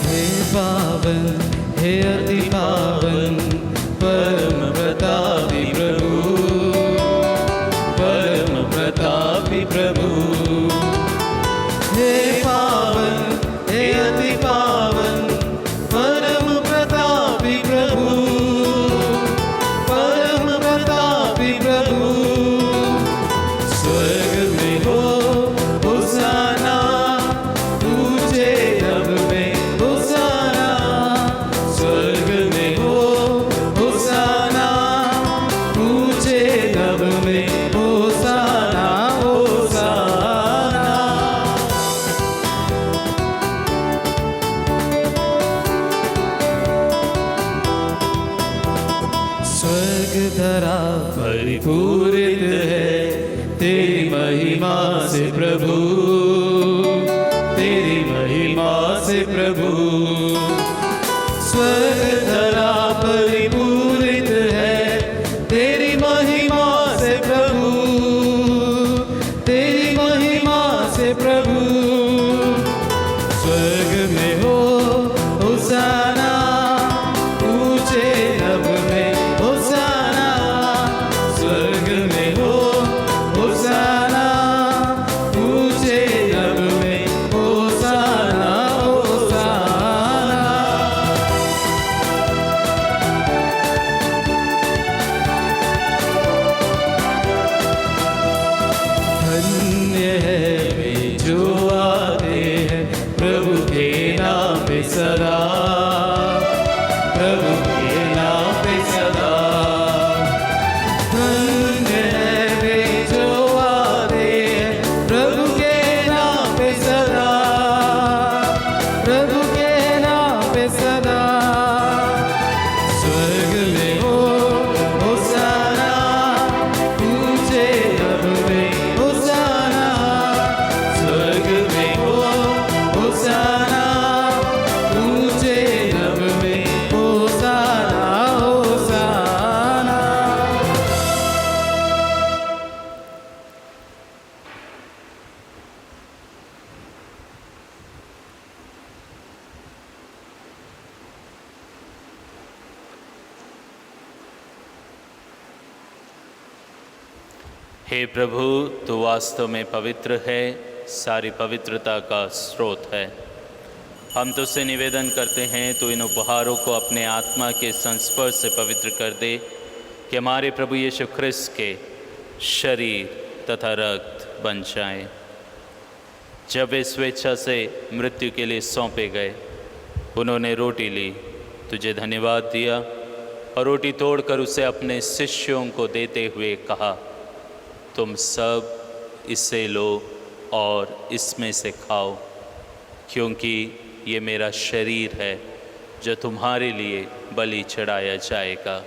हे पावन, हे अति पावन, परम प्रतापी प्रभु, परम प्रतापी प्रभु। हे पावन, हे अति पावन, परम प्रतापी प्रभु, परम प्रतापी प्रभु। स्वर्ग में हो होसाना, ऊंचे रब में होसाना। स्वर्ग में हो होसाना, ऊंचे रब में होसाना, होसाना। स्वर्ग धरा परिपूरित है तेरी महिमा से प्रभु, तेरी महिमा से प्रभु। स्वर्ग धरा परिपूरित है तेरी महिमा से प्रभु, तेरी महिमा से प्रभु। स्वर्ग में हो होसाना, ऊंचे रब में होसाना। स्वर्ग में हो होसाना, ऊंचे रब में होसाना, होसाना। हे प्रभु, तू वास्तव में पवित्र है, सारी पवित्रता का स्रोत है। हम तुझसे निवेदन करते हैं, तू इन उपहारों को अपने आत्मा के संस्पर्श से पवित्र कर दे, कि हमारे प्रभु यीशु ख्रिस्त के शरीर तथा रक्त बन जाए। जब वे स्वेच्छा से मृत्यु के लिए सौंपे गए, उन्होंने रोटी ली, तुझे धन्यवाद दिया और रोटी तोड़कर उसे अपने शिष्यों को देते हुए कहा, तुम सब इससे लो और इसमें से खाओ, क्योंकि ये मेरा शरीर है जो तुम्हारे लिए बलि चढ़ाया जाएगा।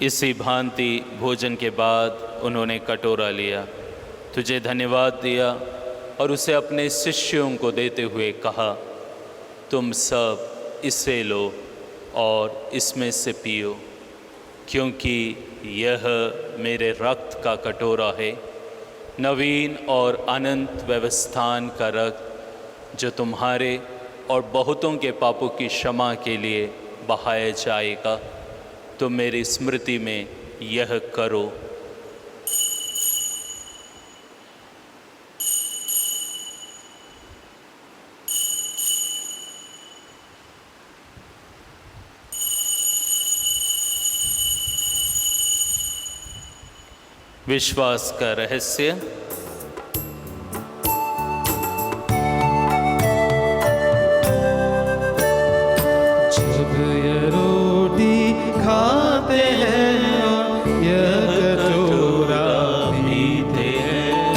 इसी भांति भोजन के बाद उन्होंने कटोरा लिया, तुझे धन्यवाद दिया और उसे अपने शिष्यों को देते हुए कहा, तुम सब इसे लो और इसमें से पियो, क्योंकि यह मेरे रक्त का कटोरा है, नवीन और अनंत व्यवस्थान का रक्त, जो तुम्हारे और बहुतों के पापों की क्षमा के लिए बहाया जाएगा। तुम मेरी स्मृति में यह करो। विश्वास का रहस्य। जब ये रोटी खाते हैं और यह कटोरा पीते हैं,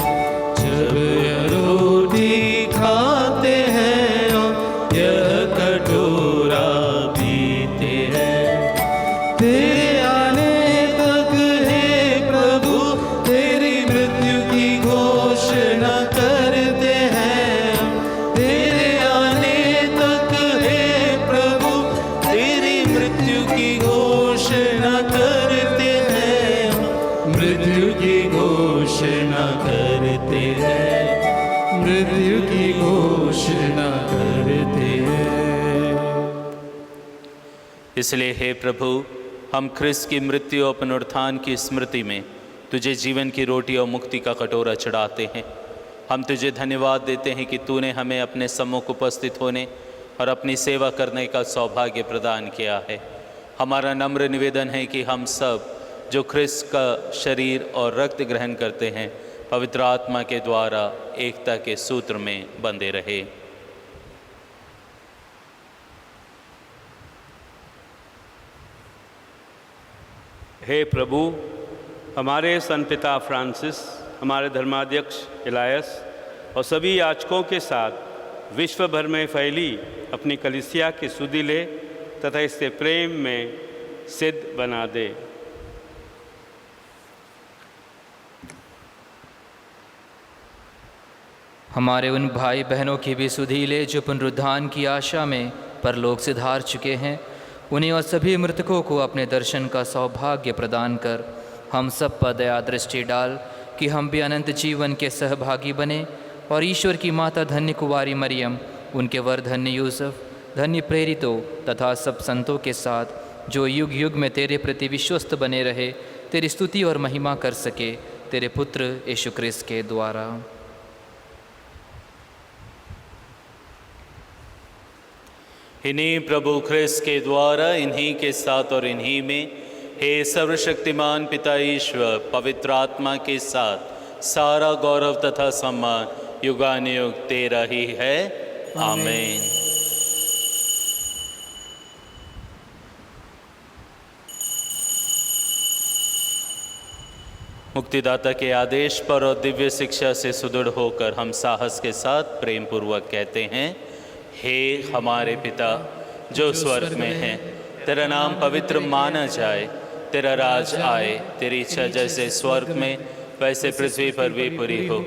जब ये रोटी खाते हैं और यह कटोरा पीते हैं, तेरे आने तक हे प्रभु तेरी मृत्यु की घोषणा करते हैं। तेरे आने तक हे प्रभु तेरी मृत्यु की घोषणा करते हैं, मृत्यु की घोषणा करते हैं, मृत्यु की घोषणा करते हैं। इसलिए हे प्रभु, हम ख्रिस्त की मृत्यु और पुनरुत्थान की स्मृति में तुझे जीवन की रोटी और मुक्ति का कटोरा चढ़ाते हैं। हम तुझे धन्यवाद देते हैं कि तूने हमें अपने सम्मुख उपस्थित होने और अपनी सेवा करने का सौभाग्य प्रदान किया है। हमारा नम्र निवेदन है कि हम सब जो ख्रिस्त का शरीर और रक्त ग्रहण करते हैं, पवित्र आत्मा के द्वारा एकता के सूत्र में बंधे रहे। हे प्रभु, हमारे संत पिता फ्रांसिस, हमारे धर्माध्यक्ष इलायस और सभी याजकों के साथ विश्व भर में फैली अपनी कलीसिया की सुधि ले तथा इससे प्रेम में सिद्ध बना दे। हमारे उन भाई बहनों की भी सुधि ले जो पुनरुत्थान की आशा में परलोक से धार चुके हैं, उन्हें और सभी मृतकों को अपने दर्शन का सौभाग्य प्रदान कर हम सब पर दया दृष्टि डाल कि हम भी अनंत जीवन के सहभागी बने और ईश्वर की माता धन्य कुंवारी मरियम, उनके वर धन्य यूसुफ, धन्य प्रेरितों तथा सब संतों के साथ जो युग युग में तेरे प्रति विश्वस्त बने रहे, तेरी स्तुति और महिमा कर सके, तेरे पुत्र यीशु ख्रिस्त के द्वारा। इन्हीं प्रभु ख्रिस्त के द्वारा, इन्हीं के साथ और इन्हीं में, हे सर्वशक्तिमान पिता ईश्वर, पवित्र आत्मा के साथ सारा गौरव तथा सम्मान युगानुयुग तेरा ही है। आमीन। मुक्तिदाता के आदेश पर और दिव्य शिक्षा से सुदृढ़ होकर हम साहस के साथ प्रेम पूर्वक कहते हैं, हे हमारे पिता जो स्वर्ग में है, तेरा नाम पवित्र माना जाए, तेरा राज आए, तेरी इच्छा जैसे स्वर्ग में वैसे पृथ्वी पर भी पूरी हो।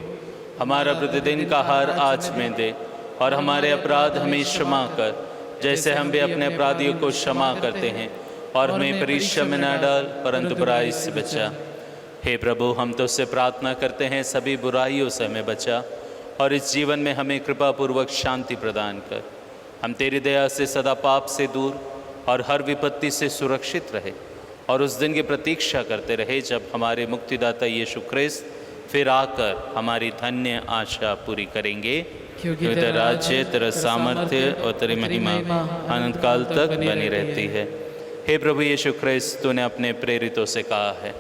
हमारा प्रतिदिन का आहार आज में दे और हमारे अपराध हमें क्षमा कर, जैसे हम भी अपने अपराधियों को क्षमा करते हैं, और हमें परीक्षा में न डाल परंतु बुराई से बचा। हे प्रभु, हम तो उससे प्रार्थना करते हैं सभी बुराइयों से हमें बचा और इस जीवन में हमें कृपापूर्वक शांति प्रदान कर। हम तेरी दया से सदा पाप से दूर और हर विपत्ति से सुरक्षित रहे और उस दिन की प्रतीक्षा करते रहे जब हमारे मुक्तिदाता यीशु ख्रिस्त फिर आकर हमारी धन्य आशा पूरी करेंगे। क्योंकि तेरा राज्य, तेरा सामर्थ्य और तेरी महिमा अनंत काल तक बनी रहती है। हे प्रभु यीशु ख्रिस्त, तूने अपने प्रेरितों से कहा है,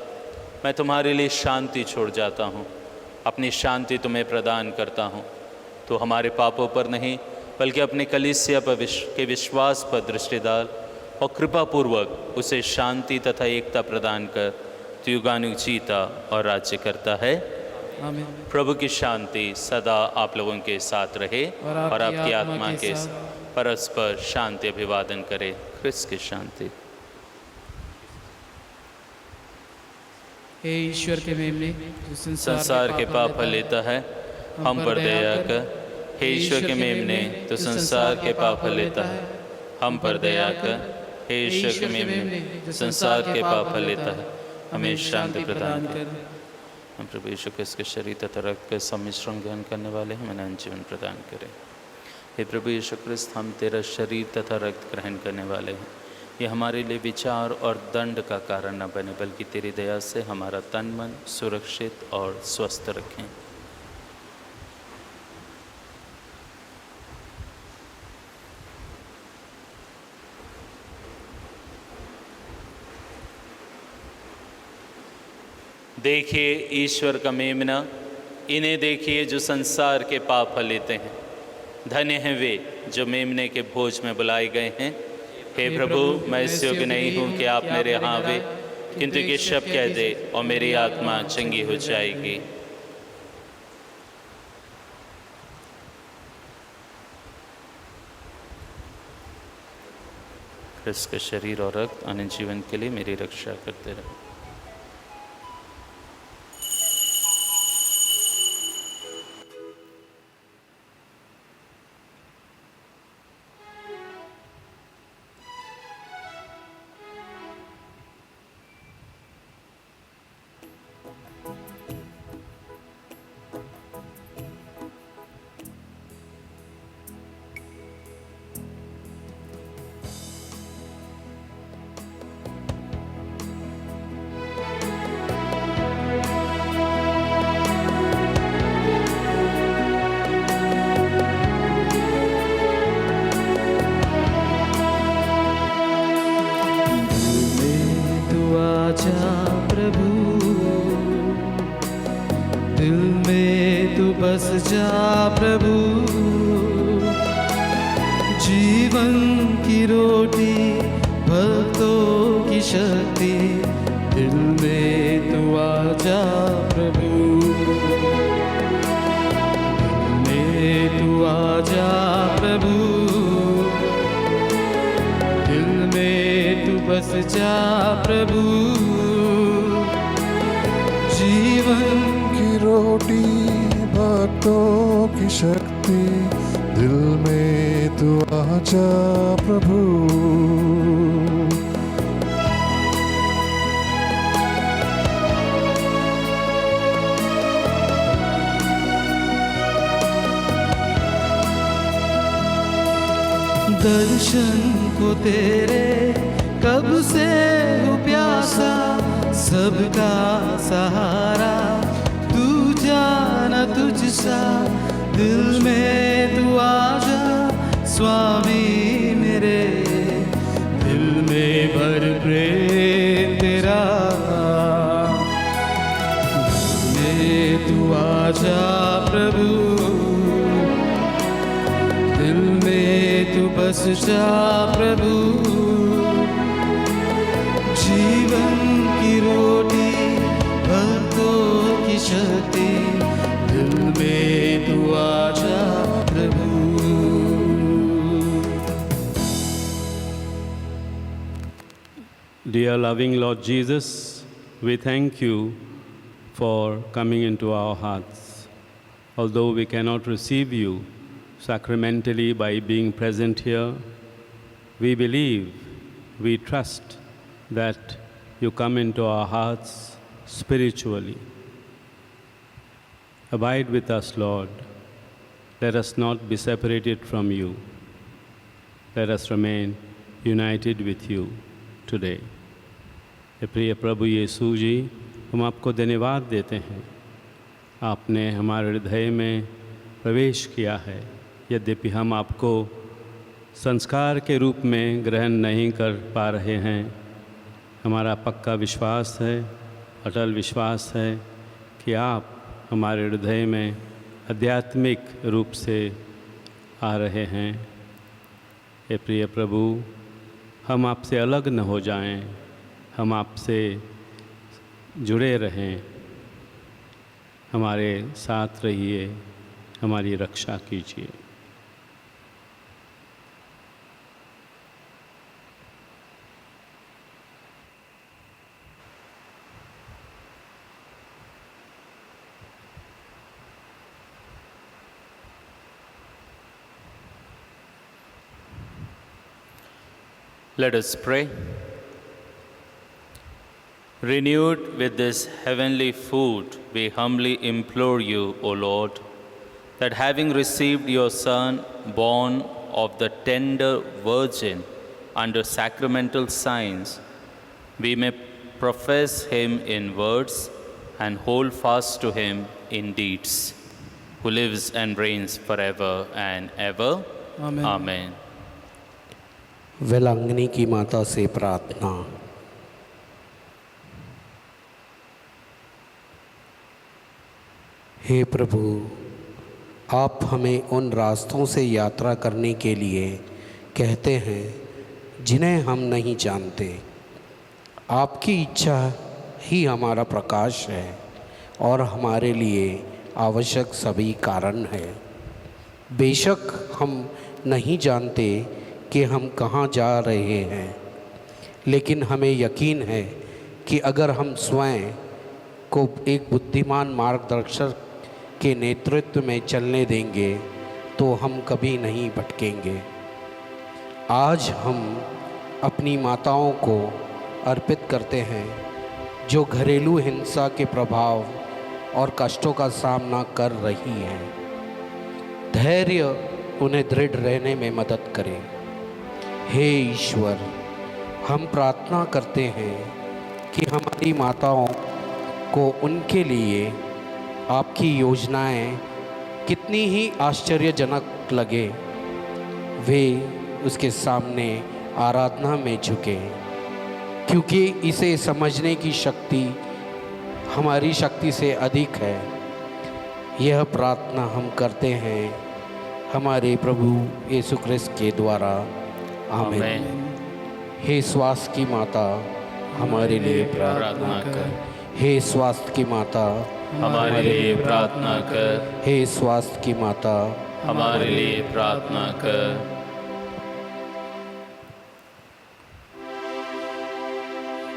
मैं तुम्हारे लिए शांति छोड़ जाता हूँ, अपनी शांति तुम्हें प्रदान करता हूँ। तो हमारे पापों पर नहीं बल्कि अपने कलीसिया पर के विश्वास पर दृष्टि डाल और कृपापूर्वक उसे शांति तथा एकता प्रदान कर। तू युगानुग जीता और राज्य करता है। आमीन। प्रभु की शांति सदा आप लोगों के साथ रहे और आपकी आत्मा के परस्पर शांति अभिवादन करे। क्रिस्त की शांति। हे ईश्वर के मेमने, जो संसार के पाप हर लेता है, हम पर दया कर। हे ईश्वर के मेमने, तो संसार के पाप हर लेता है, हम पर दया कर। हे ईश्वर के मेमने, जो संसार के पाप हर लेता है, हमें शांति प्रदान कर। हम प्रभु यीशु क्रिस्त के शरीर तथा रक्त के सम्मिश्रण ग्रहण करने वाले हैं, हमें जीवन प्रदान करें। हे प्रभु यीशु क्रिस्त, हम तेरा शरीर तथा रक्त ग्रहण करने वाले हैं। ये हमारे लिए विचार और दंड का कारण न बने, बल्कि तेरी दया से हमारा तन मन सुरक्षित और स्वस्थ रखें। देखिए ईश्वर का मेमना, इन्हें देखिए जो संसार के पाप हर लेते हैं। धन्य हैं वे जो मेमने के भोज में बुलाए गए हैं। हे प्रभु, मैं इस योग्य नहीं हूँ कि आप मेरे यहाँ आवे, किंतु ये शब्द कह दे और मेरी आत्मा चंगी हो जाएगी। क्रिस्त का शरीर और रक्त अनंत जीवन के लिए मेरी रक्षा करते रहे। बस जा प्रभु, जीवन की रोटी भक्तों की शक्ति, दिल में तू आ जा प्रभु, दिल में तू आ जा प्रभु, दिल में तू बस जा प्रभु, जीवन की रोटी भक्तों की शक्ति, दिल में तू आजा प्रभु। दर्शन को तेरे कब से हूँ प्यासा, सबका सहारा तू जाना तुझसा, दिल में तू आजा स्वामी मेरे, दिल में भर प्रेम तेरा, दिल में तू आजा प्रभु, दिल में तू बस जा प्रभु, जीवन की रोटी भक्तों की शक्ति, दिल में तू आजा प्रभु। Dear loving Lord Jesus, we thank you for coming into our hearts. Although we cannot receive you sacramentally by being present here, we believe, we trust that you come into our hearts spiritually. Abide with us, Lord. Let us not be separated from you. Let us remain united with you today. प्रिय प्रभु यीशु जी, हम आपको धन्यवाद देते हैं। आपने हमारे हृदय में प्रवेश किया है। यद्यपि हम आपको संस्कार के रूप में ग्रहण नहीं कर पा रहे हैं, हमारा पक्का विश्वास है, अटल विश्वास है कि आप हमारे हृदय में आध्यात्मिक रूप से आ रहे हैं। हे प्रिय प्रभु, हम आपसे अलग न हो जाएं, हम आपसे जुड़े रहें, हमारे साथ रहिए, हमारी रक्षा कीजिए। Let us pray. Renewed with this heavenly food, we humbly implore you, O Lord, that having received your Son, born of the tender Virgin under sacramental signs, we may profess him in words and hold fast to him in deeds, who lives and reigns forever and ever. Amen. Amen. वेलांगनी की माता से प्रार्थना। हे प्रभु, आप हमें उन रास्तों से यात्रा करने के लिए कहते हैं जिन्हें हम नहीं जानते। आपकी इच्छा ही हमारा प्रकाश है और हमारे लिए आवश्यक सभी कारण है। बेशक हम नहीं जानते कि हम कहाँ जा रहे हैं, लेकिन हमें यकीन है कि अगर हम स्वयं को एक बुद्धिमान मार्गदर्शक के नेतृत्व में चलने देंगे तो हम कभी नहीं भटकेंगे। आज हम अपनी माताओं को अर्पित करते हैं जो घरेलू हिंसा के प्रभाव और कष्टों का सामना कर रही हैं। धैर्य उन्हें दृढ़ रहने में मदद करे। हे ईश्वर, हम प्रार्थना करते हैं कि हमारी माताओं को उनके लिए आपकी योजनाएं कितनी ही आश्चर्यजनक लगे, वे उसके सामने आराधना में झुके, क्योंकि इसे समझने की शक्ति हमारी शक्ति से अधिक है। यह प्रार्थना हम करते हैं हमारे प्रभु यीशु ख्रिस्त के द्वारा। आमीन। हे स्वास्थ्य की माता, हमारे लिए प्रार्थना कर। हे स्वास्थ्य की माता, हमारे लिए प्रार्थना कर। हे स्वास्थ्य की माता, हमारे लिए प्रार्थना कर।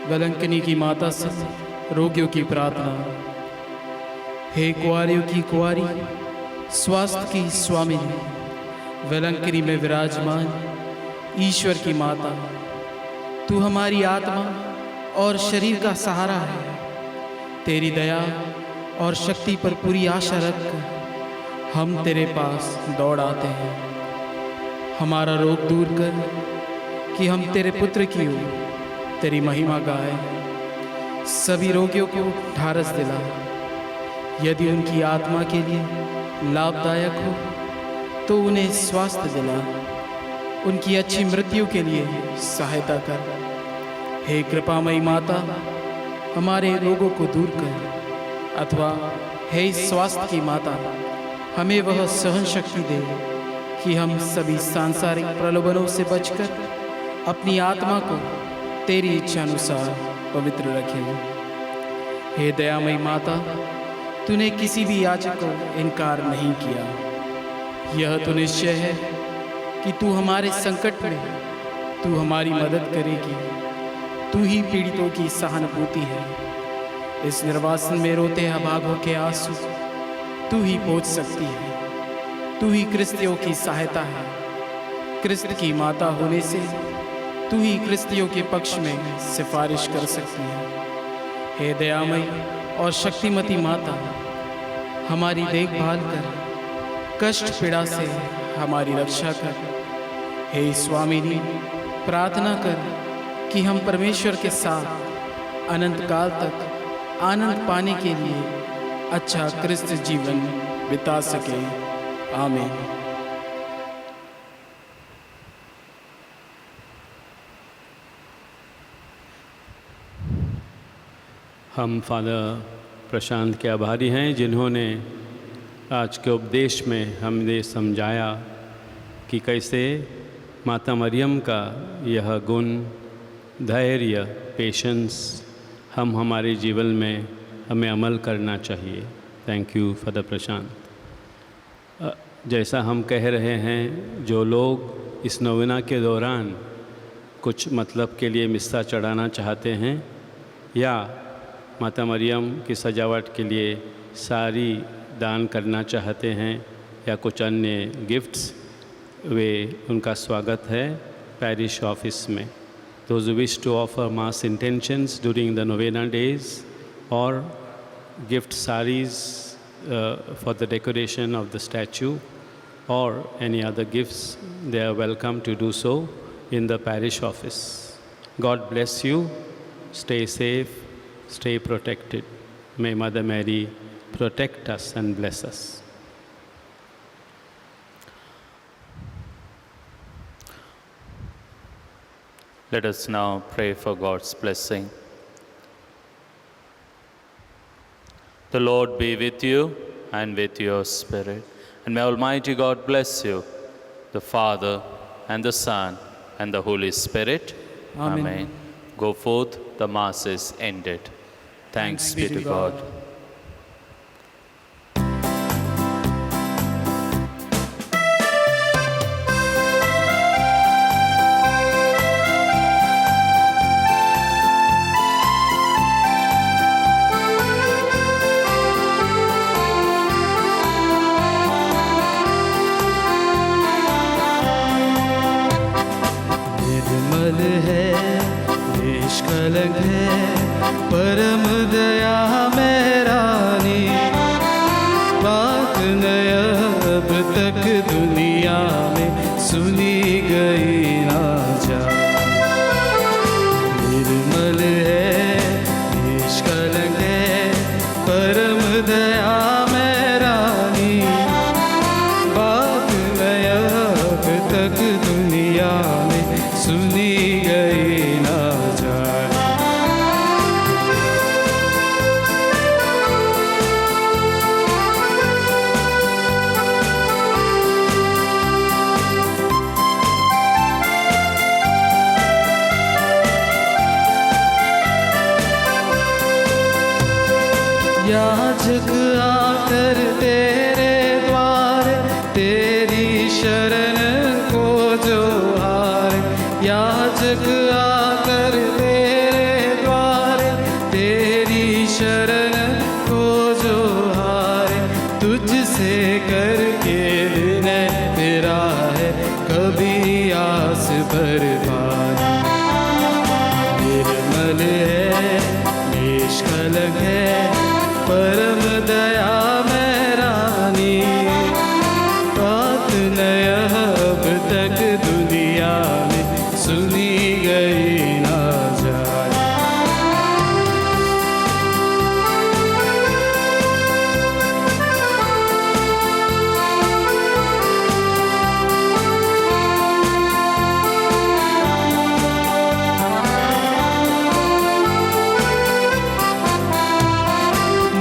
वेलंकनी की माता से रोगियों की प्रार्थना। हे कुआरियों की कुआरी, स्वास्थ्य की स्वामिनी, वेलंकनी में विराजमान ईश्वर की माता, तू हमारी आत्मा और शरीर का सहारा है। तेरी दया और शक्ति पर पूरी आशा रखकर हम तेरे पास दौड़ आते हैं। हमारा रोग दूर कर कि हम तेरे पुत्र की ओर तेरी महिमा गाएं। सभी रोगियों को ढारस दिला, यदि उनकी आत्मा के लिए लाभदायक हो तो उन्हें स्वास्थ्य दिला, उनकी अच्छी मृत्यु के लिए सहायता कर। हे कृपामयी माता, हमारे रोगों को दूर कर, अथवा हे स्वास्थ्य की माता, हमें वह सहन शक्ति दे कि हम सभी सांसारिक प्रलोभनों से बचकर अपनी आत्मा को तेरी इच्छा अनुसार पवित्र रखें। हे दयामयी माता, तूने किसी भी याचक को इनकार नहीं किया। यह तो निश्चय है कि तू हमारे संकट में तू हमारी मदद करेगी। तू ही पीड़ितों की सहानुभूति है। इस निर्वासन में रोते अभागों के आंसू तू ही पोंछ सकती है। तू ही क्रिस्तियों की सहायता है। क्रिस्त की माता होने से तू ही क्रिस्तियों के पक्ष में सिफारिश कर सकती है। हे दयामयी और शक्तिमती माता, हमारी देखभाल कर, कष्ट पीड़ा से हमारी रक्षा कर। हे स्वामिनी, प्रार्थना कर कि हम परमेश्वर के साथ अनंत काल तक आनंद पाने के लिए अच्छा क्रिस्त जीवन बिता सकें। आमीन। हम फादर प्रशांत के आभारी हैं, जिन्होंने आज के उपदेश में हमें समझाया कि कैसे माता मरियम का यह गुण धैर्य, पेशेंस हम हमारे जीवन में हमें अमल करना चाहिए। थैंक यू फादर प्रशांत। जैसा हम कह रहे हैं, जो लोग इस नोवेना के दौरान कुछ मतलब के लिए मिस्सा चढ़ाना चाहते हैं या माता मरियम की सजावट के लिए सारी दान करना चाहते हैं या कुछ अन्य गिफ्ट्स, वे उनका स्वागत है पैरिश ऑफिस में। Those who wish to offer mass intentions during the novena days or gift saris for the decoration of the statue or any other gifts, they are welcome to do so in the parish office. God bless you. Stay safe. Stay protected. May Mother Mary protect us and bless us. Let us now pray for God's blessing. The Lord be with you and with your spirit. And may Almighty God bless you, the Father and the Son and the Holy Spirit. Amen. Go forth, the Mass is ended. Thanks be to God. निर्मल है, निष्कलंक है, परम दया में रानी, बात न अब तक दुनिया में सुनी गई ना जा। निर्मल है, निष्कलंक है, परम दया में रानी, बात न अब तक दुनिया में सुनी गई ना जाए। याचक आकर तेरे द्वार, तेरी शरण को जो हार, याचक आकर तेरे द्वार, तेरी शरण को जो हार, तुझसे करके विनय तेरा है, कभी आस बर्बाद। निर्मल है, निष्कलंक है, परम दया में रानी, बात न अब तक दुनिया में सुनी गई ना जाए।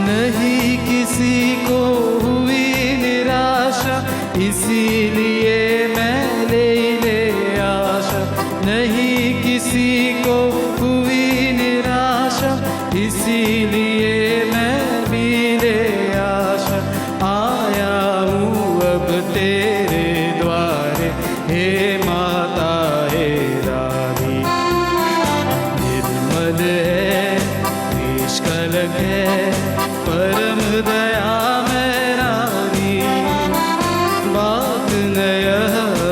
नहीं किसी को हुई निराशा, इसीलिए मैं ले आशा। नहीं किसी को हुई निराशा, इसीलिए मैं भी ले आशा। आया हूँ अब तेरे द्वारे, हे माता हे रानी। निर्मल है, निष्कलंक है, परम दया में रानी, बात न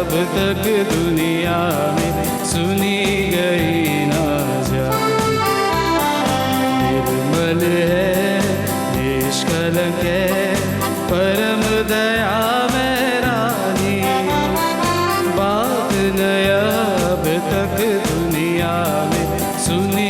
अब तक दुनिया में सुनी गई ना जाए। निर्मल दया में रानी, बात नया अब तक दुनिया में सुनी